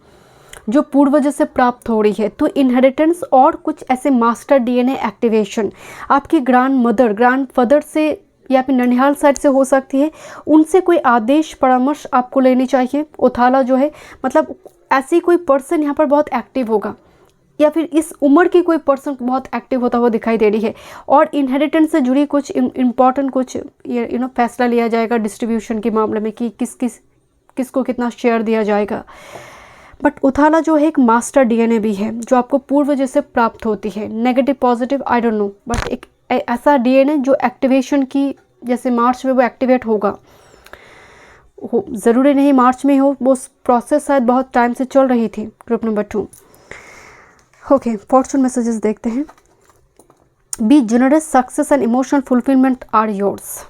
जो पूर्वज से प्राप्त हो रही है। तो इनहेरिटेंस और कुछ ऐसे मास्टर DNA एक्टिवेशन आपकी ग्रैंड फादर से या फिर ननिहाल साइड से हो सकती है, उनसे कोई आदेश परामर्श आपको लेनी चाहिए। उथाला जो है मतलब ऐसी कोई पर्सन यहाँ पर बहुत एक्टिव होगा, या फिर इस उम्र की कोई पर्सन बहुत एक्टिव होता हुआ दिखाई दे रही है। और इनहेरिटेंस से जुड़ी कुछ इम्पॉर्टेंट कुछ फैसला लिया जाएगा डिस्ट्रीब्यूशन के मामले में कि किसको कितना शेयर दिया जाएगा। बट उथाला जो है एक मास्टर DNA भी है जो आपको पूर्वज से प्राप्त होती है, negative positive I don't no, but एक ऐसा DNA जो एक्टिवेशन की, जैसे मार्च में वो एक्टिवेट होगा, ज़रूरी नहीं मार्च में हो, वो प्रोसेस शायद बहुत टाइम से चल रही थी। Group number 2, okay, fortune messages देखते हैं। Be generous, success and emotional fulfillment are yours.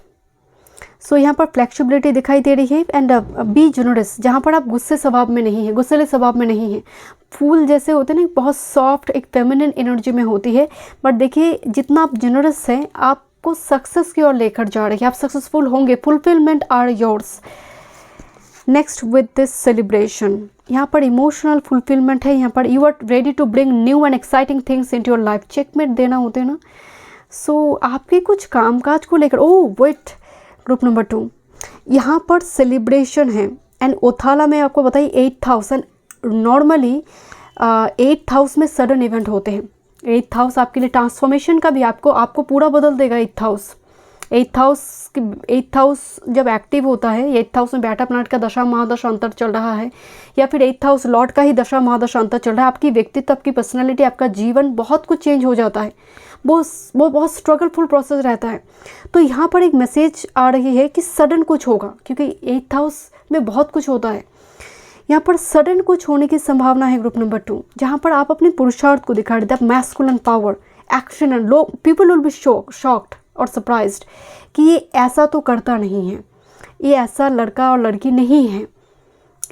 So यहाँ पर फ्लेक्सिबिलिटी दिखाई दे रही है। एंड बी जनरस, जहाँ पर आप गुस्से स्वभाव में नहीं है, गुस्सेले स्वभाव में नहीं है, फूल जैसे होते हैं ना, बहुत सॉफ्ट एक फेमिनिन एनर्जी में होती है। बट देखिए जितना आप जनरस हैं आपको सक्सेस की ओर लेकर जा रही है, आप सक्सेसफुल होंगे, fulfilment are yours. Next with this celebration, यहाँ पर इमोशनल फुलफिलमेंट है, यहाँ पर you are ready to bring new and exciting things into your life. Checkmate देना होते हैं ना। सो आपके कुछ कामकाज को लेकर, ओह वेट, ग्रुप नंबर 2, यहाँ पर सेलिब्रेशन है। एंड ओथाला में आपको बताइए 8th house, and normally 8th house में सडन इवेंट होते हैं। 8th हाउस आपके लिए ट्रांसफॉर्मेशन का भी, आपको पूरा बदल देगा 8th हाउस। 8th हाउस जब एक्टिव होता है, 8th हाउस में बैठा प्लैनेट का दशा महादशा अंतर चल रहा है, या फिर 8th हाउस लॉर्ड का ही दशा महादशा अंतर चल रहा है, आपकी व्यक्तित्व, आपकी पर्सनैलिटी, आपका जीवन बहुत कुछ चेंज हो जाता है। वो बहुत स्ट्रगलफुल प्रोसेस रहता है। तो यहाँ पर एक मैसेज आ रही है कि सडन कुछ होगा, क्योंकि 8th हाउस में बहुत कुछ होता है। यहाँ पर सडन कुछ होने की संभावना है ग्रुप नंबर 2, जहाँ पर आप अपने पुरुषार्थ को दिखा देते हैं, मैस्कुलिन पावर, एक्शन, एंड लोग पीपल विल बी शॉक्ड और सरप्राइज्ड कि ये ऐसा तो करता नहीं है, ये ऐसा लड़का और लड़की नहीं है,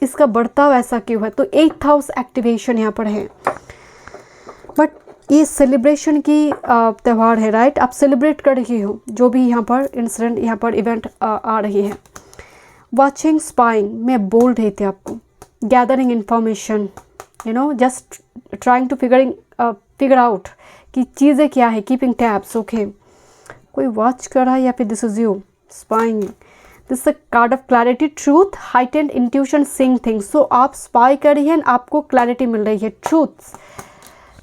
इसका बर्ताव ऐसा क्यों है। तो 8th हाउस एक्टिवेशन यहाँ पर है, बट ये सेलिब्रेशन की त्यौहार है, राइट। आप सेलिब्रेट कर रही हो जो भी यहाँ पर इंसिडेंट, यहाँ पर इवेंट आ रही है। वॉचिंग, स्पाइंग में बोल रहे थे आपको, gathering information, just trying to figure out कि चीज़ें क्या है, कीपिंग टैब्स, ओके। कोई वॉच कर रहा है या फिर this is you spying. This a card of clarity, truth, heightened intuition, seeing things. So आप स्पाई कर रही हैं, आपको क्लैरिटी मिल रही है,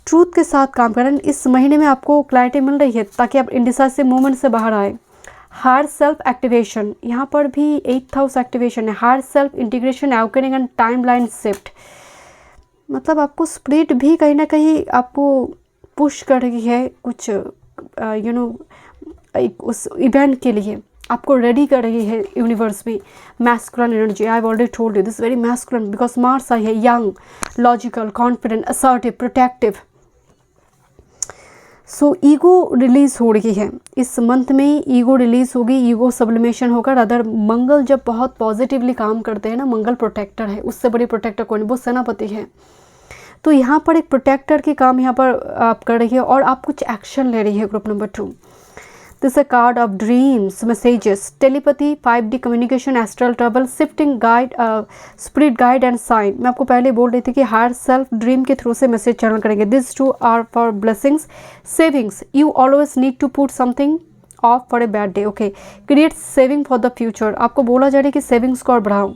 ट्रूथ के साथ काम कर रहे हैं। इस महीने में आपको क्लैरिटी मिल रही है ताकि आप इंडिसाइसिव मूवमेंट से बाहर आए। हायर सेल्फ एक्टिवेशन, यहाँ पर भी 8th हाउस एक्टिवेशन है। Higher self integration, awakening and timeline shift, मतलब आपको स्पिरिट भी कहीं ना कहीं आपको पुश कर रही है कुछ उस इवेंट के लिए, आपको रेडी कर रही है यूनिवर्स में। Masculine energy, I have already told you this very masculine, because Mars आई है, young, logical, confident, assertive, protective. So ego release हो रही है इस मंथ में, ईगो रिलीज होगी, ईगो सब्लिमेशन होगा। अदर मंगल जब बहुत पॉजिटिवली काम करते हैं ना, मंगल प्रोटेक्टर है, उससे बड़ी प्रोटेक्टर कोई नहीं, वो सेनापति है। तो यहाँ पर एक प्रोटेक्टर के काम यहाँ पर आप कर रही है और आप कुछ एक्शन ले रही है group number 2। This a card of dreams, messages, telepathy, 5D communication, astral travel, shifting guide, spirit guide and sign. मैं आपको पहले बोल रही थी कि हायर सेल्फ ड्रीम के थ्रू से मैसेज चैनल करेंगे। This two are for blessings, savings, you always need to put something off for a bad day, okay. Create saving for the future, आपको बोला जा रहा है कि सेविंग्स को और बढ़ाओ,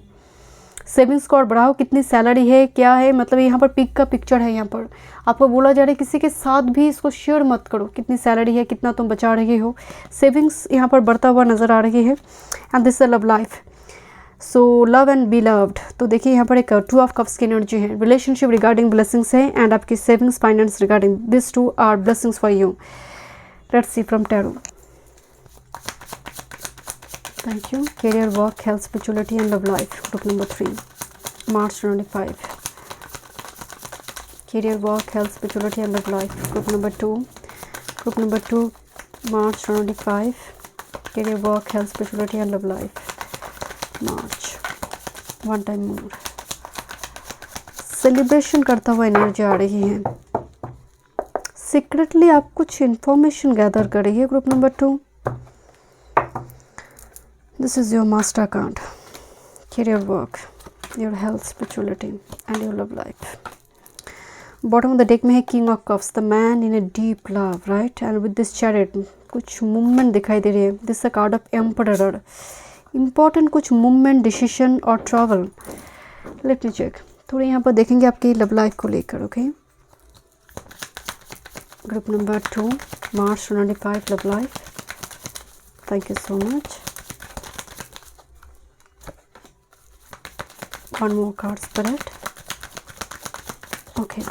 सेविंग्स को और बढ़ाओ। कितनी सैलरी है, क्या है, मतलब यहाँ पर पिक का पिक्चर है। यहाँ पर आपको बोला जा रहा है किसी के साथ भी इसको शेयर मत करो, कितनी सैलरी है, कितना तुम बचा रही हो। सेविंग्स यहाँ पर बढ़ता हुआ नज़र आ रही है। And this a love life, so love and be loved. तो देखिए यहाँ पर एक 2 ऑफ कप्स की एनर्जी है, रिलेशनशिप रिगार्डिंग ब्लेसिंग्स है, एंड आपकी savings, finance regarding, this 2 are blessings for you. Let's see from tarot. Thank you. Career, work, health, spirituality and love life. Group number 3, March 25. Career, work, health, spirituality and love life. Group number 2. Group number 2, March 25. Career, work, health, spirituality and love life. March. One time more. Celebration करता हुआ energy आ रही है। Secretly आप कुछ information gather कर रही है group number 2। This is your master card. Career, work, your health, spirituality and your love life. Bottom of the deck में है King of Cups, the man in a deep love, right? And with this Chariot, कुछ movement दिखाई दे रही है। This is a card of Emperor. Important कुछ movement, decision और travel. Let me check. थोड़ी यहाँ पर देखेंगे आपकी लव लाइफ को लेकर, okay. Group number 2, March 25, love life. Thank you so much. One more card, Spirit. Okay.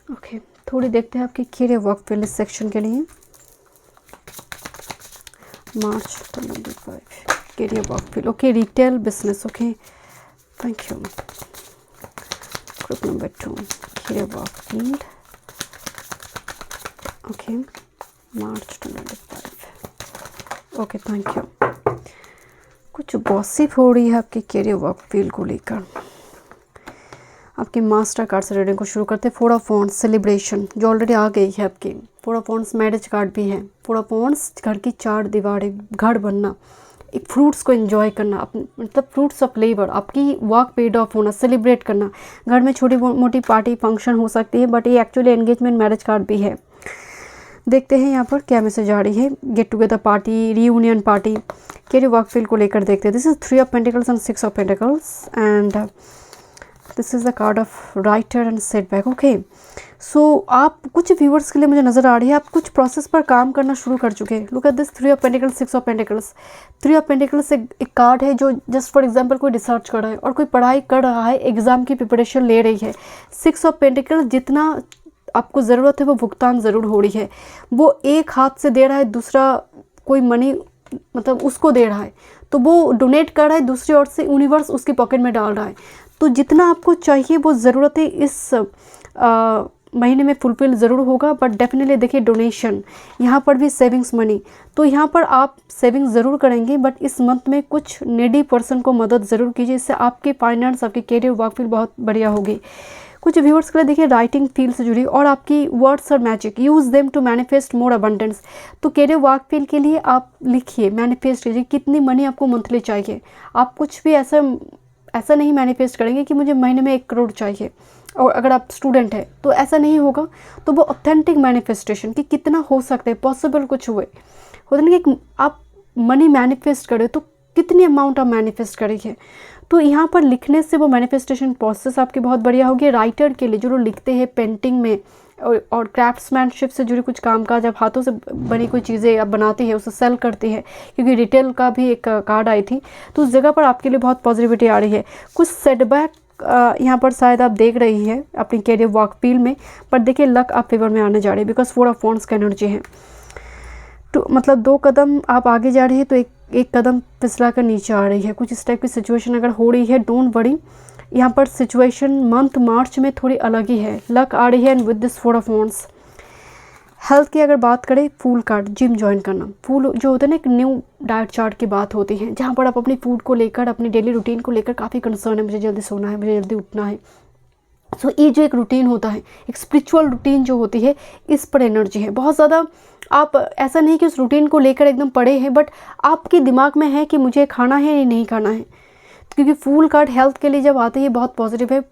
Okay. थोड़ी देखते हैं आपकी कैरियर वर्क पे इस सेक्शन के लिए। March 25. कैरियर वर्क पे, okay. Retail business, okay. Thank you. Group number 2, career work field, okay. March 25. Okay, thank you. कुछ गॉसिप हो रही है आपके कैरियर वर्क फील्ड को लेकर। आपके मास्टर कार्ड से रीडिंग को शुरू करते हैं। 4 ऑफ वॉन्ड्स, सेलिब्रेशन, जो ऑलरेडी आ गई है आपकी। 4 ऑफ वॉन्ड्स मैरिज कार्ड भी है। 4 ऑफ वॉन्ड्स, घर की 4 दीवारें, घर बनना, एक फ्रूट्स को एंजॉय करना, मतलब फ्रूट्स ऑफ लेबर, आपकी वर्क पेड ऑफ होना, सेलिब्रेट करना। घर में छोटी मोटी पार्टी फंक्शन हो सकती है, बट ये एक्चुअली एंगेजमेंट मैरिज कार्ड भी है। देखते हैं यहाँ पर क्या मैसेज आ रही है। Get together party, reunion party, career work field को लेकर देखते हैं। This is 3 of pentacles and 6 of pentacles and this is the card of writer and setback. Okay, so आप कुछ व्यूअर्स के लिए मुझे नज़र आ रही है आप कुछ प्रोसेस पर काम करना शुरू कर चुके हैं। Look at this 3 of pentacles, 6 of pentacles. 3 of pentacles एक कार्ड है जो जस्ट फॉर एग्जांपल कोई रिसर्च कर रहा है और कोई पढ़ाई कर रहा है, एग्जाम की प्रिपरेशन ले रही है। 6 ऑफ पेंटिकल्स, जितना आपको ज़रूरत है वो भुगतान ज़रूर हो रही है। वो एक हाथ से दे रहा है, दूसरा कोई मनी मतलब उसको दे रहा है, तो वो डोनेट कर रहा है, दूसरी ओर से यूनिवर्स उसकी पॉकेट में डाल रहा है। तो जितना आपको चाहिए वो ज़रूरतें इस महीने में फुलफिल ज़रूर होगा। बट डेफिनेटली देखिए डोनेशन, यहाँ पर भी सेविंग्स मनी, तो यहाँ पर आप सेविंग ज़रूर करेंगे बट इस मंथ में कुछ नीडी पर्सन को मदद ज़रूर कीजिए, इससे आपके फाइनेंस, आपके कैरियर, वर्क फील्ड बहुत बढ़िया होगी। कुछ व्यूअर्स के लिए देखिए राइटिंग फील्ड से जुड़ी और आपकी वर्ड्स और magic, use them to manifest more abundance. तो कैरियर वर्क फील्ड के लिए आप लिखिए, मैनिफेस्ट कीजिए कितनी मनी आपको मंथली चाहिए। आप कुछ भी ऐसा नहीं मैनिफेस्ट करेंगे कि मुझे महीने में 1 करोड़ चाहिए, और अगर आप स्टूडेंट है तो ऐसा नहीं होगा। तो वो ऑथेंटिक मैनिफेस्टेशन कि कितना हो सकता है, पॉसिबल कुछ हुए होता नहीं कि आप मनी मैनिफेस्ट करें तो कितनी अमाउंट आप मैनिफेस्ट करेंगे। तो यहाँ पर लिखने से वो मैनिफेस्टेशन प्रोसेस आपकी बहुत बढ़िया होगी। राइटर के लिए जो लोग लिखते हैं पेंटिंग में और क्राफ्ट्समैनशिप से जुड़ी कुछ कामकाज, आप हाथों से बनी कोई चीज़ें आप बनाती है, उसे सेल करती है, क्योंकि रिटेल का भी एक कार्ड आई थी, तो उस जगह पर आपके लिए बहुत पॉजिटिविटी आ रही है। कुछ सेटबैक यहाँ पर शायद आप देख रही है अपनी कैरियर वर्क फील्ड में, पर देखिए लक आप फेवर में आने जा रही है बिकॉज 4 ऑफ वॉन्ड्स का एनर्जी है। तो मतलब 2 कदम आप आगे जा रही है तो एक कदम फिसला कर नीचे आ रही है। कुछ इस टाइप की सिचुएशन अगर हो रही है, डोंट वरी, यहाँ पर सिचुएशन मंथ मार्च में थोड़ी अलग ही है। लक आ रही है and with this 4 of wands. Health की अगर बात करें, फूल कार्ड, जिम ज्वाइन करना, फूल जो होता है ना एक न्यू डाइट चार्ट की बात होती है, जहाँ पर आप अपनी फूड को लेकर, अपनी डेली रूटीन को लेकर काफ़ी कंसर्न है, मुझे जल्दी सोना है, मुझे जल्दी उठना है। सो ये जो एक रूटीन होता है, एक स्पिरिचुअल रूटीन जो होती है, इस पर एनर्जी है बहुत ज़्यादा। आप ऐसा नहीं कि उस रूटीन को लेकर एकदम पड़े हैं, बट आपके दिमाग में है कि मुझे खाना है या नहीं खाना है, क्योंकि फूल कार्ड हेल्थ के लिए जब आते हैं बहुत पॉजिटिव है।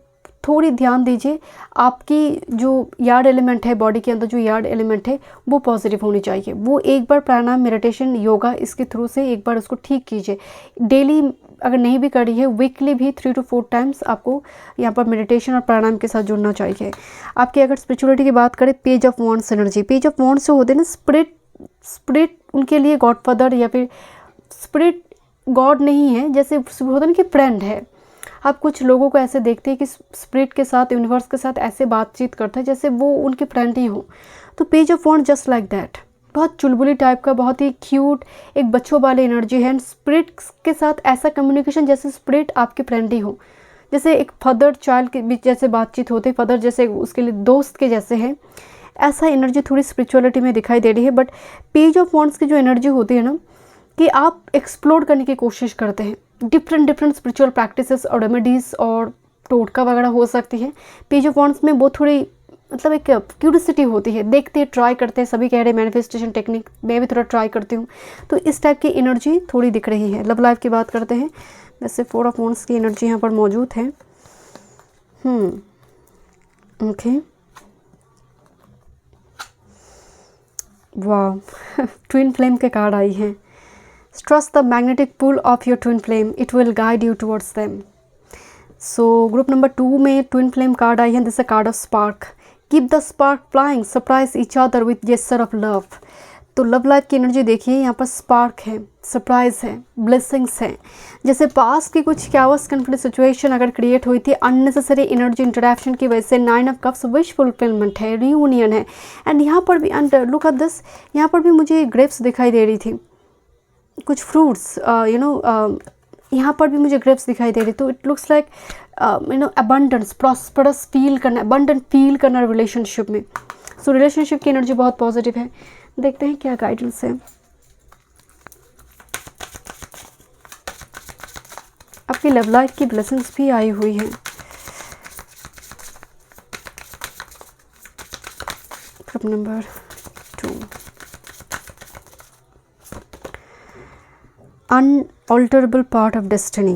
थोड़ी ध्यान दीजिए, आपकी जो यार्ड एलिमेंट है, बॉडी के अंदर जो यार्ड एलिमेंट है वो पॉजिटिव होनी चाहिए। वो एक बार प्राणायाम, मेडिटेशन, योगा इसके थ्रू से एक बार उसको ठीक कीजिए। डेली अगर नहीं भी करी है, वीकली भी 3 to 4 टाइम्स आपको यहाँ पर मेडिटेशन और प्राणायाम के साथ जुड़ना चाहिए। आपकी अगर स्पिरिचुअलिटी की बात करें, page of wands energy, page of wands जो होते हैं ना, स्पिरिट उनके लिए गॉड फादर या फिर स्पिरिट गॉड नहीं है, जैसे होता है ना कि फ्रेंड है। आप कुछ लोगों को ऐसे देखते हैं कि स्पिरिट के साथ, यूनिवर्स के साथ ऐसे बातचीत करते हैं जैसे वो उनके फ्रेंड ही हो। तो page of wand just like that, बहुत चुलबुली टाइप का, बहुत ही क्यूट, एक बच्चों वाली एनर्जी है। एंड स्पिरिट के साथ ऐसा कम्युनिकेशन जैसे स्पिरिट आपके फ्रेंड ही हो, जैसे एक फादर चाइल्ड के बीच जैसे बातचीत होती है, फादर जैसे उसके लिए दोस्त के जैसे है, ऐसा एनर्जी थोड़ी स्पिरिचुअलिटी में दिखाई दे रही है। बट पेज ऑफ वॉन्ड्स की जो एनर्जी होती है ना, कि आप एक्सप्लोर करने की कोशिश करते हैं, डिफरेंट स्पिरिचुअल प्रैक्टिसेस और रेमेडीज़ और टोटका वगैरह हो सकती है। पेज ऑफ वॉन्ड्स में वो थोड़ी मतलब एक क्यूरियोसिटी होती है, देखते हैं, ट्राई करते हैं। सभी कह रहे हैं मैनिफेस्टेशन टेक्निक, मैं भी थोड़ा ट्राई करती हूँ, तो इस टाइप की एनर्जी थोड़ी दिख रही है। लव लाइफ की बात करते हैं, वैसे 4 ऑफ वॉन्ड्स की एनर्जी यहाँ पर मौजूद है। ओके, वाह ट्विन फ्लेम के कार्ड आई हैं। Trust the magnetic pull of your twin flame, it will guide you towards them. So group number 2 में twin flame कार्ड आई है, this is a card of spark. Keep the spark flying, surprise each other with gesture of love. तो love life की energy देखिए, यहाँ पर spark है, surprise है, blessings है। जैसे पास की कुछ कैओस कॉन्फ्लिक्ट सिचुएशन अगर क्रिएट हुई थी अननेसेसरी एनर्जी इंटरैक्शन की वजह से, 9 ऑफ कप्स विश फुलफिलमेंट है, रीयूनियन है। एंड यहाँ पर भी, एंड लुक एट दिस, यहाँ पर भी मुझे ग्रेप्स दिखाई दे रही थी, कुछ फ्रूट्स यहाँ पर भी मुझे ग्रेप्स दिखाई दे रही। तो it looks like abundance, prosperous feel करना, अबंडेंट फील करना रिलेशनशिप में। सो रिलेशनशिप की एनर्जी बहुत पॉजिटिव है। देखते हैं क्या गाइडेंस है। आपकी लव लाइफ की ब्लेसिंग्स भी आई हुई हैं। Group number 2, unalterable part of destiny,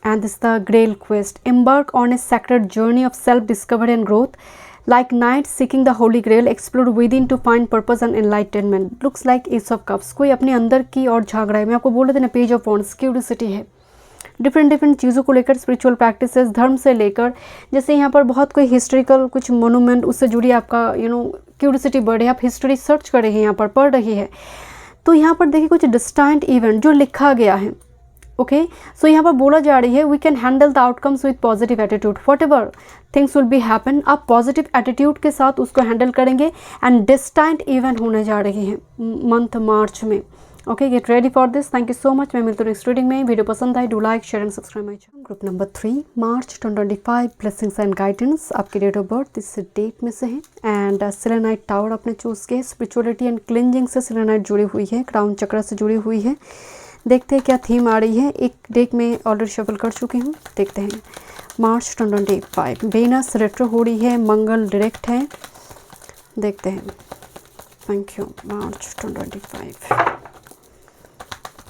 and this is the Grail quest. Embark on a sacred journey of self discovery and growth. Like knight seeking the holy grail, explore within to find purpose and enlightenment. Looks like ace of cups, कोई अपने अंदर की ओर झांक रहा है। मैं आपको बोल रहे थे ना, पेज ऑफ वॉन्ड्स, क्यूरियोसिटी है डिफरेंट चीज़ों को लेकर, स्पिरिचुअल प्रैक्टिसेस, धर्म से लेकर, जैसे यहाँ पर बहुत कोई हिस्ट्रिकल कुछ मोनूमेंट, उससे जुड़ी आपका क्यूरियोसिटी बढ़ रही है, आप हिस्ट्री सर्च कर रहे हैं, यहाँ पर पढ़ रही है। तो यहाँ पर देखिए कुछ डिस्टेंट इवेंट जो लिखा गया है। ओके, सो यहाँ पर बोला जा रही है we can handle the outcomes with positive attitude, whatever things will be happen, आप पॉजिटिव एटीट्यूड के साथ उसको हैंडल करेंगे। एंड डिस्टेंट इवेंट होने जा रही है मंथ मार्च में। Okay, gate ready for this. Thank you so much. मैं मिलती हूँ नेक्स्ट रीडिंग में। वीडियो पसंद आए, do like, share and subscribe my channel. Group number 3, March 2025, blessings and guidance. आपकी डेट ऑफ बर्थ इस डेट में से है। एंड सेलेनाइट टावर आपने चूज़ किया। स्पिरिचुअलिटी एंड क्लिंजिंग से सेलेनाइट जुड़ी हुई है, क्राउन चक्र से जुड़ी हुई है। देखते हैं क्या थीम आ रही है। एक डेक में ऑलरेडी शफल कर चुकी हूँ, देखते हैं। मार्च 2025, वेनस रेट्रो हो रही है, मंगल डायरेक्ट है, देखते हैं। Thank you. March 2025,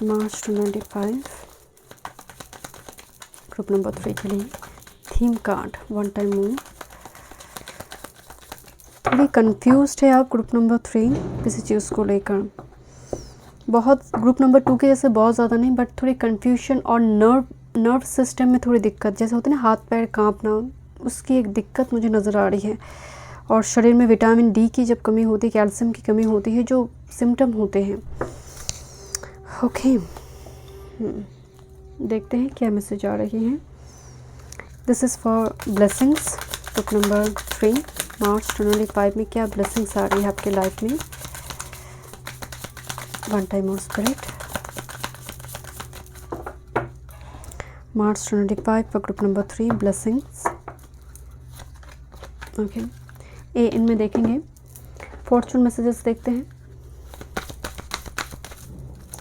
March 2025, group number 3 के लिए theme card, one time move. थोड़ी कंफ्यूज्ड है आप ग्रुप नंबर 3 किसी चीज़ को लेकर, बहुत ग्रुप नंबर 2 के जैसे बहुत ज़्यादा नहीं, बट थोड़ी कन्फ्यूजन और नर्व सिस्टम में थोड़ी दिक्कत, जैसे होते हैं ना हाथ पैर कांपना, उसकी एक दिक्कत मुझे नज़र आ रही है। और शरीर में विटामिन डी की जब कमी होती है, कैल्शियम की कमी होती है, जो सिम्टम होते हैं। ओके, देखते हैं क्या मैसेज आ रही है। This is for blessings, group number 3, मार्च 2025 में क्या ब्लेसिंग्स आ रही है आपके लाइफ में। वन टाइम और spirit, March 2025 for group number 3, blessings. Okay, इनमें देखेंगे फॉर्चून मैसेजेस, देखते हैं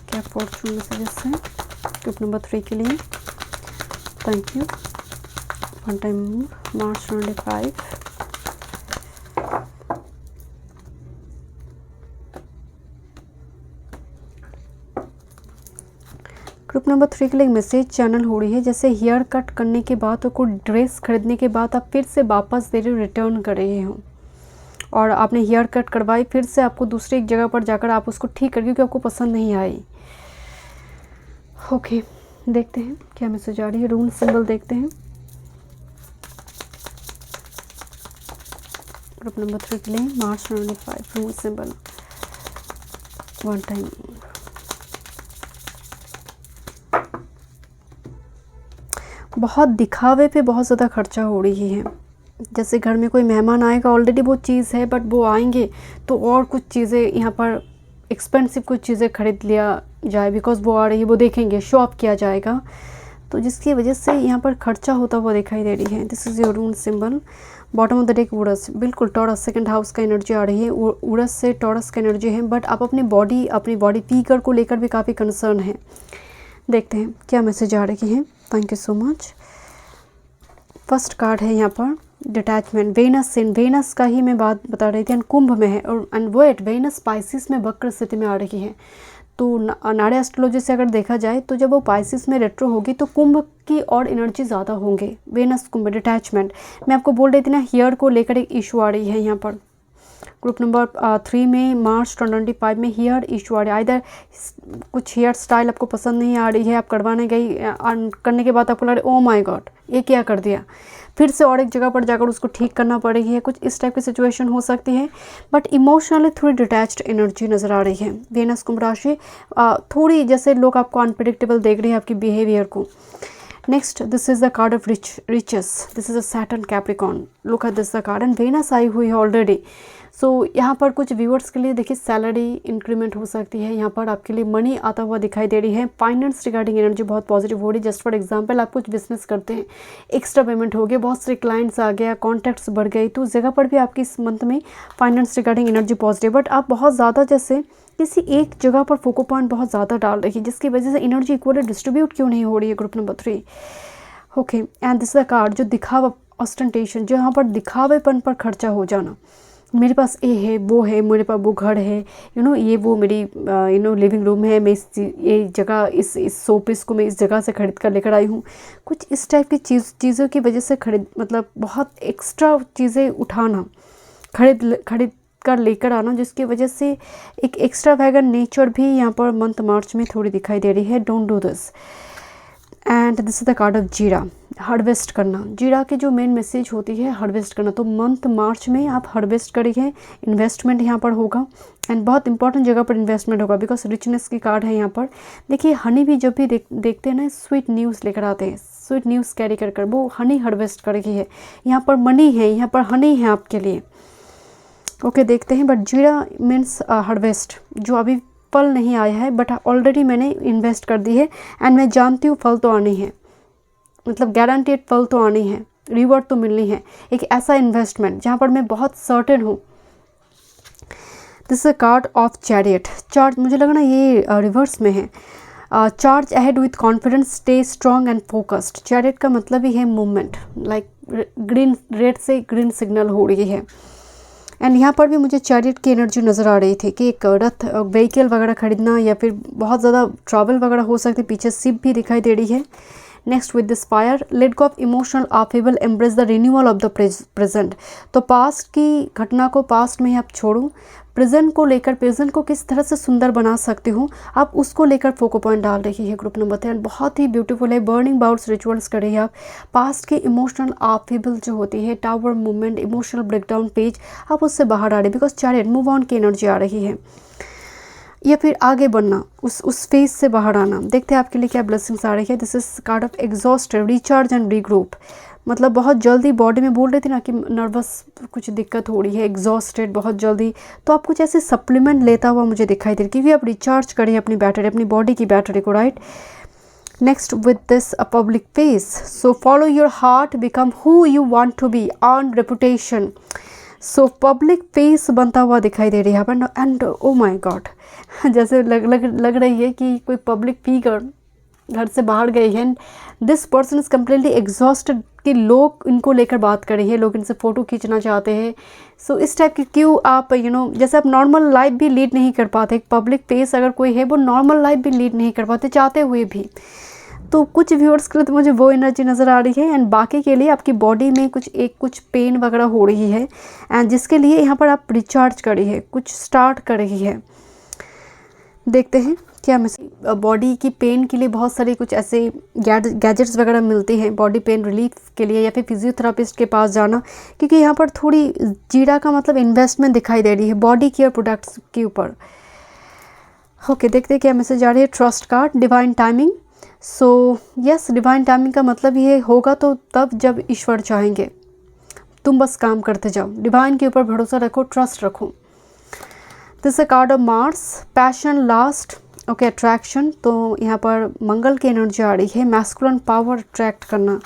क्या फॉर्चून मैसेजेस हैं ग्रुप नंबर 3 के लिए। Thank you. One time March 2025, group number 3 के लिए एक मैसेज चैनल हो रही है, जैसे हेयर कट करने के बाद और कोई ड्रेस खरीदने के बाद आप फिर से वापस दे रहे हो, रिटर्न कर रहे हो, और आपने हेयर कट करवाई, फिर से आपको दूसरी एक जगह पर जाकर आप उसको ठीक कर, क्योंकि आपको पसंद नहीं आई। ओके, देखते हैं क्या मैसेज आ रही है। रून सिंबल देखते हैं ग्रुप नंबर 3 के लिए, मार्च 2025, रून सिंबल, वन टाइम। बहुत दिखावे पे बहुत ज़्यादा खर्चा हो रही है, जैसे घर में कोई मेहमान आएगा, ऑलरेडी वो चीज़ है, बट वो आएंगे तो और कुछ चीज़ें यहाँ पर एक्सपेंसिव कुछ चीज़ें खरीद लिया जाए, बिकॉज वो आ रही है, वो देखेंगे, शो ऑफ किया जाएगा, तो जिसकी वजह से यहाँ पर खर्चा होता हुआ दिखाई दे रही है। This is your rune symbol, bottom of the deck Uruz, बिल्कुल टॉरस, सेकंड हाउस का एनर्जी आ रही है, उरस से टॉरस का एनर्जी है, बट आप अपनी बॉडी फिगर को लेकर भी काफ़ी कंसर्न है। देखते हैं क्या मैसेज आ रही है। Thank you so much. First card है यहाँ पर डिटैचमेंट, वेनस इन, वेनस का ही मैं बात बता रही थी, एंड कुंभ में है, और वेट वेनस स्पाइसिस में वक्र स्थिति में आ रही है। तो नाड़ी एस्ट्रोलॉजी से अगर देखा जाए तो जब वो पाइसिस में रेट्रो होगी तो कुंभ की और एनर्जी ज़्यादा होंगे। वेनस कुंभ, डिटैचमेंट, मैं आपको बोल रही थी ना, हेयर को लेकर एक इशू आ रही है यहाँ पर। ग्रुप नंबर 3 में मार्च 2025 में हेयर इशू आ रहा है, इधर कुछ हेयर स्टाइल आपको पसंद नहीं आ रही है, आप करवाने गई, करने के बाद आपको लग रहा है ओ माय गॉड ये क्या कर दिया, फिर से और एक जगह पर जाकर उसको ठीक करना पड़ेगी है, कुछ इस टाइप की सिचुएशन हो सकती है। बट इमोशनली थोड़ी डिटैच्ड एनर्जी नज़र आ रही है। वेनस कुंभ राशि थोड़ी, जैसे लोग आपको अनप्रिडिक्टेबल देख रहे हैं आपकी बिहेवियर को। Next, this is the card of riches, this is a Saturn Capricorn, look at this the card, and Venus आई हुई है ऑलरेडी। सो यहाँ पर कुछ व्यूअर्स के लिए देखिए सैलरी इंक्रीमेंट हो सकती है, यहाँ पर आपके लिए मनी आता हुआ दिखाई दे रही है। फाइनेंस रिगार्डिंग एनर्जी बहुत पॉजिटिव हो रही है। जस्ट फॉर एग्जांपल, आप कुछ बिजनेस करते हैं, एक्स्ट्रा पेमेंट हो गया, बहुत सारे क्लाइंट्स आ गया, कॉन्टैक्ट्स बढ़ गए, तो उस जगह पर भी आपकी इस मंथ में finance regarding energy positive. But आप बहुत ज़्यादा जैसे किसी एक जगह पर फोको पॉइंट बहुत ज़्यादा डाल रही है, जिसकी वजह से एनर्जी इक्वली डिस्ट्रीब्यूट क्यों नहीं हो रही है group number 3। Okay, and this the card जो दिखावा, ऑस्टेंटेशन, जो यहाँ पर दिखावेपन पर खर्चा हो जाना, मेरे पास ये है, वो है, मेरे पास वो घर है, ये वो मेरी लिविंग रूम है, मैं ये जगह इस शोपीस को मैं इस जगह से खरीद कर लेकर आई हूँ, कुछ इस टाइप की चीज़ों की वजह से मतलब बहुत एक्स्ट्रा चीज़ें उठाना, खरीद कर लेकर आना, जिसकी वजह से एक एक्स्ट्रा वैगन नेचर भी यहाँ पर मंथ मार्च में थोड़ी दिखाई दे रही है। Don't do this. And this is the card of जीरा, हार्वेस्ट करना। जीरा की जो मेन मैसेज होती है हार्वेस्ट करना, तो मंथ मार्च में आप हार्वेस्ट करिए, इन्वेस्टमेंट यहाँ पर होगा एंड बहुत इंपॉर्टेंट जगह पर इन्वेस्टमेंट होगा बिकॉज रिचनेस की कार्ड है यहाँ पर। देखिए हनी भी जब भी देखते हैं ना, स्वीट न्यूज़ लेकर आते हैं, स्वीट न्यूज़ कैरी कर वो हनी हार्वेस्ट कर रही है। यहाँ पर मनी है, यहाँ पर हनी है आपके लिए। ओके देखते हैं। बट जीरा मीन्स हार्वेस्ट, जो अभी फल नहीं आया है बट ऑलरेडी मैंने इन्वेस्ट कर दी है एंड मैं जानती हूँ फल तो आनी है, मतलब गारंटेड फल तो आनी है, रिवॉर्ड तो मिलनी है। एक ऐसा इन्वेस्टमेंट जहाँ पर मैं बहुत सर्टेन हूँ। This is a card of chariot. Charge, मुझे लगा ना ये रिवर्स में है। Charge ahead with confidence, stay strong and focused. Chariot का मतलब ही है मूवमेंट, लाइक ग्रीन, रेड से ग्रीन सिग्नल हो रही है। एंड यहाँ पर भी मुझे चैरियट की एनर्जी नज़र आ रही थी कि एक रथ, व्हीकल वगैरह खरीदना या फिर बहुत ज़्यादा ट्रैवल वगैरह हो सकती है। पीछे शिप भी दिखाई दे रही है। Next with this fire, let go of emotional upheaval, embrace the renewal of the present. तो पास्ट की घटना को पास्ट में ही आप छोड़ो, प्रेजेंट को लेकर, प्रेजेंट को किस तरह से सुंदर बना सकते हो आप, उसको लेकर फोको पॉइंट डाल रही है ग्रुप नंबर 3। बहुत ही ब्यूटीफुल है। बर्निंग बाउट्स रिचुअल्स कर रही है आप। पास्ट के इमोशनल अपहीवल जो होती है, tower movement, emotional breakdown page, आप उससे बाहर आ रहे हैं बिकॉज चैरियट मूव ऑन की एनर्जी आ रही है, या फिर आगे बढ़ना, उस फेज से बाहर आना। देखते हैं आपके लिए क्या ब्लेसिंग्स आ रही है। This is called of exhausted, recharge and regroup. मतलब बहुत जल्दी बॉडी में बोल रही थी ना कि नर्वस कुछ दिक्कत हो रही है, एग्जॉस्टेड बहुत जल्दी, तो आप कुछ ऐसे सप्लीमेंट लेता हुआ मुझे दिखाई दे रही है क्योंकि आप रिचार्ज करें अपनी बैटरी, अपनी बॉडी की बैटरी को, right. Next with this a public face, so follow your heart, become who you want to be, earn reputation. So public face बनता हुआ दिखाई दे रही है एंड ओ माय गॉड, जैसे लग रही है कि कोई पब्लिक फिगर घर से बाहर गई है। This person is completely exhausted कि लोग इनको लेकर बात कर रही है, लोग इनसे फ़ोटो खींचना चाहते हैं। सो इस टाइप की क्यों आप जैसे आप नॉर्मल लाइफ भी लीड नहीं कर पाते, एक पब्लिक फेस अगर कोई है वो नॉर्मल लाइफ भी लीड नहीं कर पाते चाहते हुए भी। तो कुछ व्यूअर्स के लिए तो मुझे वो एनर्जी नज़र आ रही है एंड बाकी के लिए आपकी बॉडी में कुछ पेन वगैरह हो रही है एंड जिसके लिए यहाँ पर आप रिचार्ज कर रही है, कुछ स्टार्ट कर रही है। देखते हैं क्या मैसेज। बॉडी की पेन के लिए बहुत सारे कुछ ऐसे गैजेट्स वगैरह मिलते हैं बॉडी पेन रिलीफ के लिए, या फिर फिजियोथेरापिस्ट के पास जाना, क्योंकि यहाँ पर थोड़ी जीरा का मतलब इन्वेस्टमेंट दिखाई दे रही है बॉडी केयर प्रोडक्ट्स के ऊपर। ओके देखते हैं क्या मैसेज आ रही है। Trust card, divine timing. So yes, divine timing का मतलब ये होगा तो तब जब ईश्वर चाहेंगे, तुम बस काम करते जाओ, डिवाइन के ऊपर भरोसा रखो, ट्रस्ट रखो। This a card of Mars, passion, lust, okay, attraction. तो यहाँ पर मंगल की एनर्जी आ रही है, मैस्कुलिन पावर अट्रैक्ट करना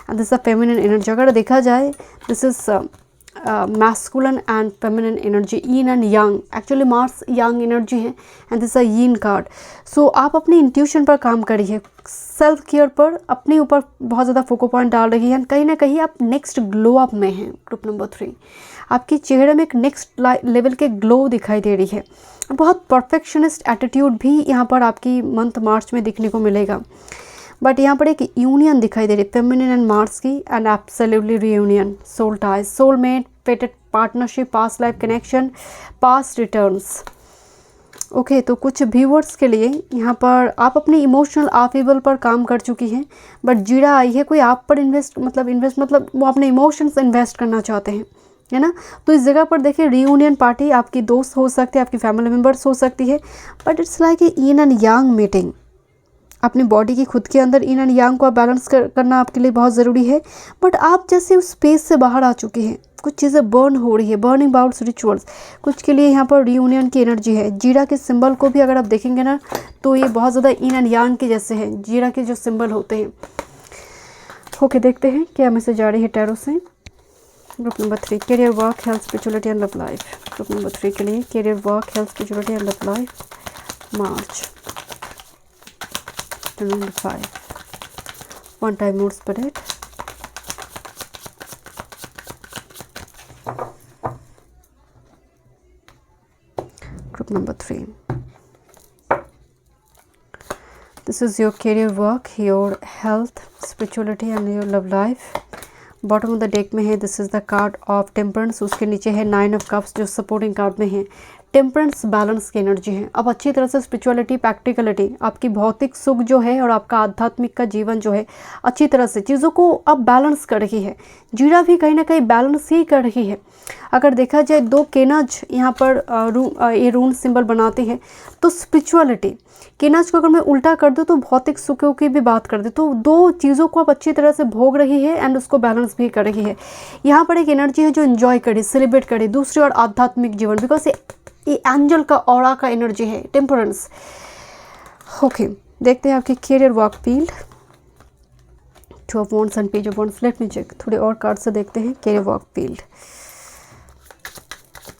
and this a feminine energy. अगर देखा जाए this is masculine and feminine energy, yin and yang. Actually Mars yang energy है and this a yin card. सो आप अपनी इंट्यूशन पर काम करिए, सेल्फ केयर पर अपने ऊपर बहुत ज़्यादा फोको पॉइंट डाल रही है। कहीं ना कहीं आप नेक्स्ट ग्लो अप में हैं। ग्रुप नंबर 3, आपके चेहरे में एक नेक्स्ट लेवल के ग्लो दिखाई दे रही है। बहुत परफेक्शनिस्ट एटीट्यूड भी यहाँ पर आपकी मंथ मार्च में दिखने को मिलेगा। बट यहाँ पर एक यूनियन दिखाई दे रही है फेमिनिन एंड मार्स की, and absolutely reunion, soul ties, soulmate, fated partnership, past life connection, past returns. Okay तो कुछ व्यूअर्स के लिए यहाँ पर आप अपनी इमोशनल अपहीवल पर काम कर चुकी हैं, बट जीरा आई है, कोई आप पर इन्वेस्ट मतलब वो अपने इमोशंस इन्वेस्ट करना चाहते हैं, है ना। तो इस जगह पर देखिए रियूनियन पार्टी आपकी दोस्त हो सकती है, आपकी फैमिली मेम्बर्स हो सकती है, but it's like a yin and yang meeting. अपनी बॉडी की खुद के अंदर yin एंड यांग को आप बैलेंस करना आपके लिए बहुत ज़रूरी है। बट आप जैसे उस स्पेस से बाहर आ चुके हैं, कुछ चीज़ें बर्न हो रही है, बर्निंग बाउट्स रिचुअल्स, कुछ के लिए यहाँ पर रियूनियन की एनर्जी है। जीरा के सिंबल को भी अगर आप देखेंगे ना तो ये बहुत ज़्यादा yin एंड यांग के जैसे हैं, जीरा के जो सिंबल होते हैं। ओके देखते हैं क्या मैसेज आ रही है टैरो से। Group number 3, career, work, health, spirituality and love life. Group number 3 के लिए career, work, health, spirituality and love life, March 2025। One time more spirit. Group number 3. This is your career, work, your health, spirituality and your love life. Bottom of the deck में है this is the card of temperance, उसके नीचे है 9 of cups जो supporting card में है। Temperance balance की energy है। अब अच्छी तरह से स्पिरिचुअलिटी, प्रैक्टिकलिटी, आपकी भौतिक सुख जो है और आपका आध्यात्मिक का जीवन जो है अच्छी तरह से चीज़ों को अब बैलेंस कर रही है। जीरा भी कहीं ना कहीं बैलेंस ही कर रही है। अगर देखा जाए 2 केनज यहाँ पर ये रून सिंबल बनाते हैं, तो स्पिरिचुअलिटी केनज को अगर मैं उल्टा कर दूँ तो भौतिक सुखों की भी बात कर दे, तो 2 चीज़ों को अब अच्छी तरह से भोग रही है एंड उसको बैलेंस भी कर रही है। यहाँ पर एक एनर्जी है जो एंजॉय करे, सेलिब्रेट करे दूसरी और आध्यात्मिक जीवन, बिकॉज ये एंजल का ऑरा का एनर्जी है टेम्परेंस। ओके, देखते हैं आपकी career work field. 2 of wands and page of wands. Let me check, थोड़े और कार्ड से देखते हैं career work field.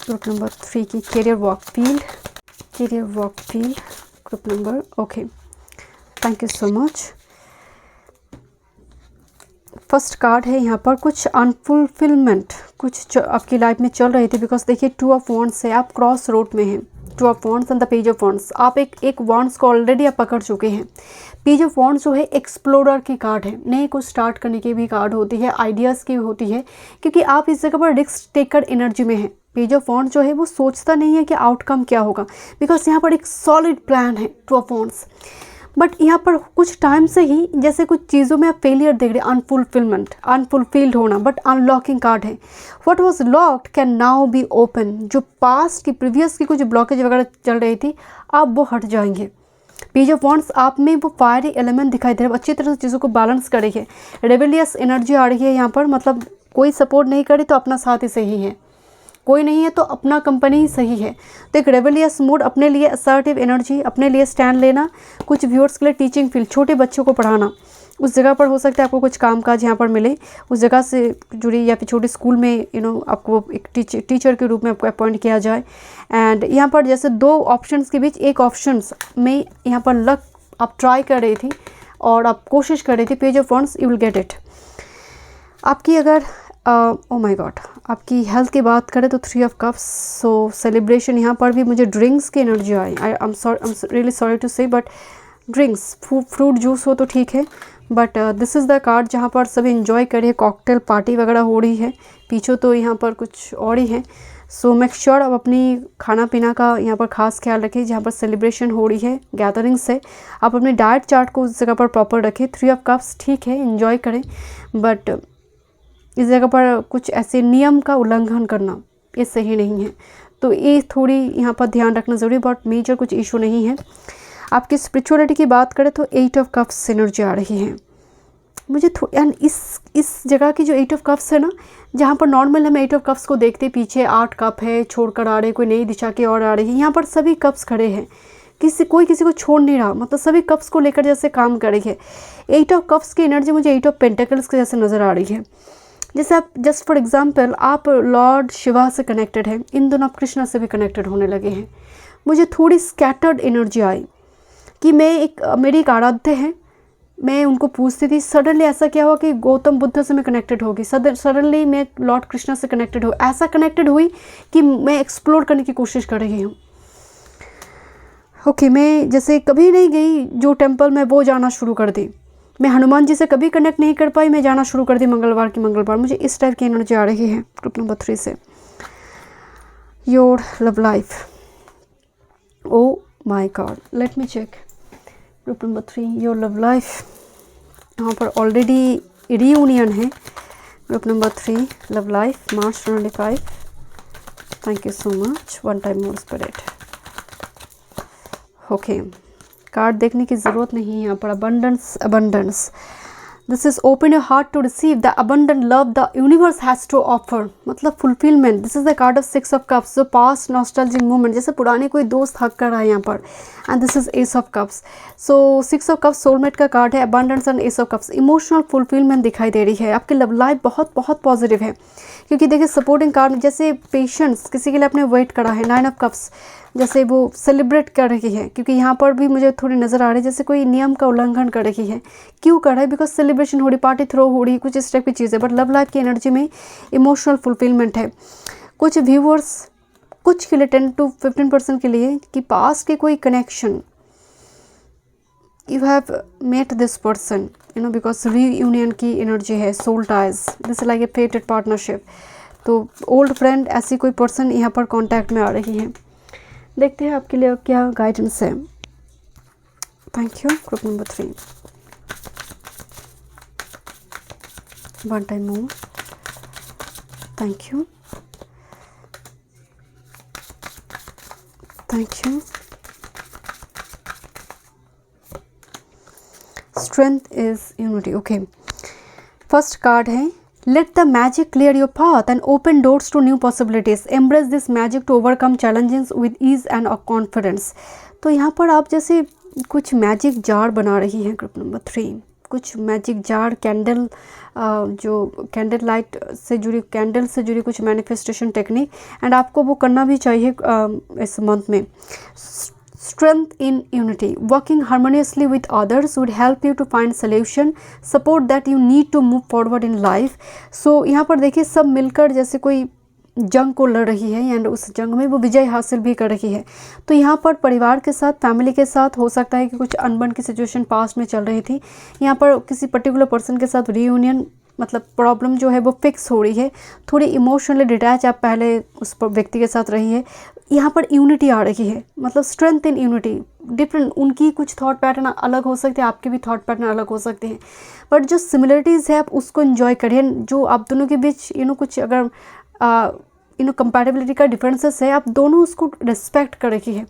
Group number 3 की career work field, career work field group number. Okay, thank you so much. First card है यहाँ पर कुछ अनफुलफिलमेंट, कुछ आपकी लाइफ में चल रही थी, बिकॉज देखिए 2 ऑफ वॉन्ड्स है, आप क्रॉस रोड में हैं। 2 of wands and the page of wands, आप एक वॉन्ड्स को ऑलरेडी आप पकड़ चुके हैं। पेज ऑफ वॉन्ड्स जो है एक्सप्लोरर की कार्ड है, नए कुछ स्टार्ट करने की भी कार्ड होती है, आइडियाज़ की होती है, क्योंकि आप इस जगह पर रिस्क टेकर एनर्जी में है। पेज ऑफ वॉन्ड्स जो है वो सोचता नहीं है कि आउटकम क्या होगा, बिकॉज यहाँ पर एक सॉलिड प्लान है 2 ऑफ वॉन्ड्स। बट यहाँ पर कुछ टाइम से ही जैसे कुछ चीज़ों में आप फेलियर देख रहे हैं, अनफुलफिलमेंट, अनफुलफिल्ड होना, बट अनलॉकिंग कार्ड है। What was locked can now be open. जो पास्ट की प्रीवियस की कुछ ब्लॉकेज वगैरह चल रही थी, अब वो हट जाएंगे। पेज ऑफ वॉन्ड्स आप में वो फायरी एलिमेंट दिखाई दे रहा है, अच्छी तरह से चीज़ों को बैलेंस कर रही है। रेबेलियस एनर्जी आ रही है यहाँ पर, मतलब कोई सपोर्ट नहीं करे तो अपना साथ ही सही है, कोई नहीं है तो अपना कंपनी ही सही है। तो एक रेबेलियस मूड, अपने लिए असर्टिव एनर्जी, अपने लिए स्टैंड लेना, कुछ व्यूअर्स के लिए टीचिंग फील्ड, छोटे बच्चों को पढ़ाना, उस जगह पर हो सकता है आपको कुछ कामकाज यहाँ पर मिले, उस जगह से जुड़ी, या फिर छोटे स्कूल में आपको एक टीचर के रूप में आपको अपॉइंट किया जाए। एंड यहाँ पर जैसे 2 ऑप्शंस के बीच एक ऑप्शंस में यहाँ पर लक आप ट्राई कर रही थी और आप कोशिश कर रही थी। Page of wands, you will get it. आपकी अगर ओ माय गॉड, आपकी हेल्थ की बात करें तो 3 ऑफ कप्स, सो सेलिब्रेशन। यहाँ पर भी मुझे ड्रिंक्स की एनर्जी आई। I am really sorry to say, but drinks, fruit juice हो तो ठीक है, but this is the card जहाँ पर सभी इंजॉय कर रहे हैं, कॉकटेल पार्टी वगैरह हो रही है। पीछे तो यहाँ पर कुछ और ही है। सो मेक श्योर आप अपनी खाना पीना का यहाँ पर खास ख्याल रखें। जहाँ पर सेलिब्रेशन हो रही है, गैदरिंग्स है, आप अपने डाइट चार्ट को उस जगह पर प्रॉपर रखें। 3 ऑफ कप्स ठीक है, इंजॉय करें, बट इस जगह पर कुछ ऐसे नियम का उल्लंघन करना ये सही नहीं है, तो ये थोड़ी यहाँ पर ध्यान रखना ज़रूरी, बट मेजर कुछ इशू नहीं है। आपकी स्पिरिचुअलिटी की बात करें तो 8 ऑफ कप्स एनर्जी आ रही है मुझे एंड इस जगह की जो 8 ऑफ कप्स है ना, जहाँ पर नॉर्मल हम 8 ऑफ कप्स को देखते पीछे 8 कप है छोड़कर आ रहे, कोई नई दिशा की ओर आ रही है, यहाँ पर सभी कप्स खड़े हैं, कोई किसी को छोड़ नहीं रहा, मतलब सभी कप्स को लेकर जैसे काम कर रही है। 8 ऑफ कप्स की एनर्जी मुझे 8 ऑफ पेंटिकल्स के जैसे नज़र आ रही है। जैसे आप जस्ट फॉर एग्जांपल आप लॉर्ड शिवा से कनेक्टेड हैं, इन दोनों आप कृष्णा से भी कनेक्टेड होने लगे हैं। मुझे थोड़ी स्कैटर्ड एनर्जी आई कि मेरी एक आराध्य है, मैं उनको पूछती थी, सडनली ऐसा क्या हुआ कि गौतम बुद्ध से मैं कनेक्टेड होगी, सडनली मैं लॉर्ड कृष्णा से कनेक्टेड हो, ऐसा कनेक्टेड हुई कि मैं एक्सप्लोर करने की कोशिश कर रही हूँ। ओके, मैं जैसे कभी नहीं गई जो टेम्पल में, वो जाना शुरू कर दी। मैं हनुमान जी से कभी कनेक्ट नहीं कर पाई, मैं जाना शुरू कर दी मंगलवार की मंगलवार। मुझे इस टाइप की एनर्जी आ रही है ग्रुप नंबर 3 से। Your love life, oh my god, let me check group number 3, your love life. यहाँ पर ऑलरेडी रियूनियन है group number 3, love life, March 25। Thank you so much, 1 time more spirit. Okay, card देखने की ज़रूरत नहीं है यहाँ पर। Abundance, abundance, this is open your heart to receive the abundant love the universe has to offer, मतलब fulfilment. This is the card of 6 of cups, जो past nostalgic moment, जैसे पुराने कोई दोस्त हक कर रहा है यहाँ पर। And this is S of cups, so 6 of cups soulmate का कार्ड है, abundance and S of cups. Emotional fulfilment दिखाई दे रही है। आपकी लव लाइफ बहुत बहुत पॉजिटिव है, क्योंकि देखिए सपोर्टिंग कार्ड जैसे पेशेंस, किसी के लिए आपने वेट करा है, 9 ऑफ कप्स, जैसे वो सेलिब्रेट कर रही है, क्योंकि यहाँ पर भी मुझे थोड़ी नज़र आ रही है जैसे कोई नियम का उल्लंघन कर रही है। क्यों कर रहा है? बिकॉज सेलिब्रेशन हो रही, पार्टी थ्रो हो रही, कुछ इस टाइप की चीज़ है। बट लव लाइफ की एनर्जी में इमोशनल फुलफिलमेंट है। कुछ व्यूअर्स, कुछ के लिए 10 to 15% के लिए कि पास के कोई connection you have met this person, you know, because reunion की एनर्जी है, soul ties, this like a fated partnership. तो ओल्ड फ्रेंड, ऐसी कोई पर्सन यहाँ पर कांटेक्ट में आ रही है। देखते हैं आपके लिए क्या गाइडेंस है। Thank you. Group number 3, one time move, thank you, thank you. Strength is unity, okay. First card है, let the magic clear your path and open doors to new possibilities, embrace this magic to overcome challenges with ease and confidence. तो यहाँ पर आप जैसे कुछ magic jar बना रही हैं ग्रुप नंबर 3, कुछ मैजिक जार, कैंडल, जो कैंडल लाइट से जुड़ी, कैंडल से जुड़ी कुछ मैनिफेस्टेशन टेक्निक, एंड आपको वो करना भी चाहिए इस मंथ में। Strength in unity, working harmoniously with others would help you to find solution, support that you need to move forward in life. So यहाँ पर देखिए सब मिलकर जैसे कोई जंग को लड़ रही है एंड उस जंग में वो विजय हासिल भी कर रही है। तो यहाँ पर परिवार के साथ, फैमिली के साथ हो सकता है कि कुछ अनबन की सिचुएशन पास्ट में चल रही थी, यहाँ पर किसी पर्टिकुलर पर्सन के साथ रीयूनियन, मतलब प्रॉब्लम जो है वो फिक्स हो रही है। थोड़ी इमोशनली डिटैच आप पहले उस व्यक्ति के साथ रही है, यहाँ पर यूनिटी आ रही है, मतलब स्ट्रेंथ इन यूनिटी। डिफरेंट, उनकी कुछ थॉट पैटर्न अलग हो सकते हैं, आपके भी थॉट पैटर्न अलग हो सकते हैं, बट जो सिमिलरिटीज़ है आप उसको एंजॉय करिए। जो आप दोनों के बीच कुछ अगर कंपैटिबिलिटी का डिफरेंसेस है, आप दोनों उसको रिस्पेक्ट कर रही है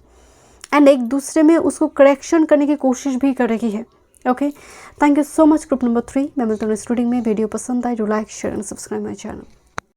एंड एक दूसरे में उसको करेक्शन करने की कोशिश भी कर रही है। Okay, thank you so much group number 3। मैं मिलता हूँ नेक्स्ट रीडिंग में। वीडियो पसंद आए तो like, share and subscribe my channel.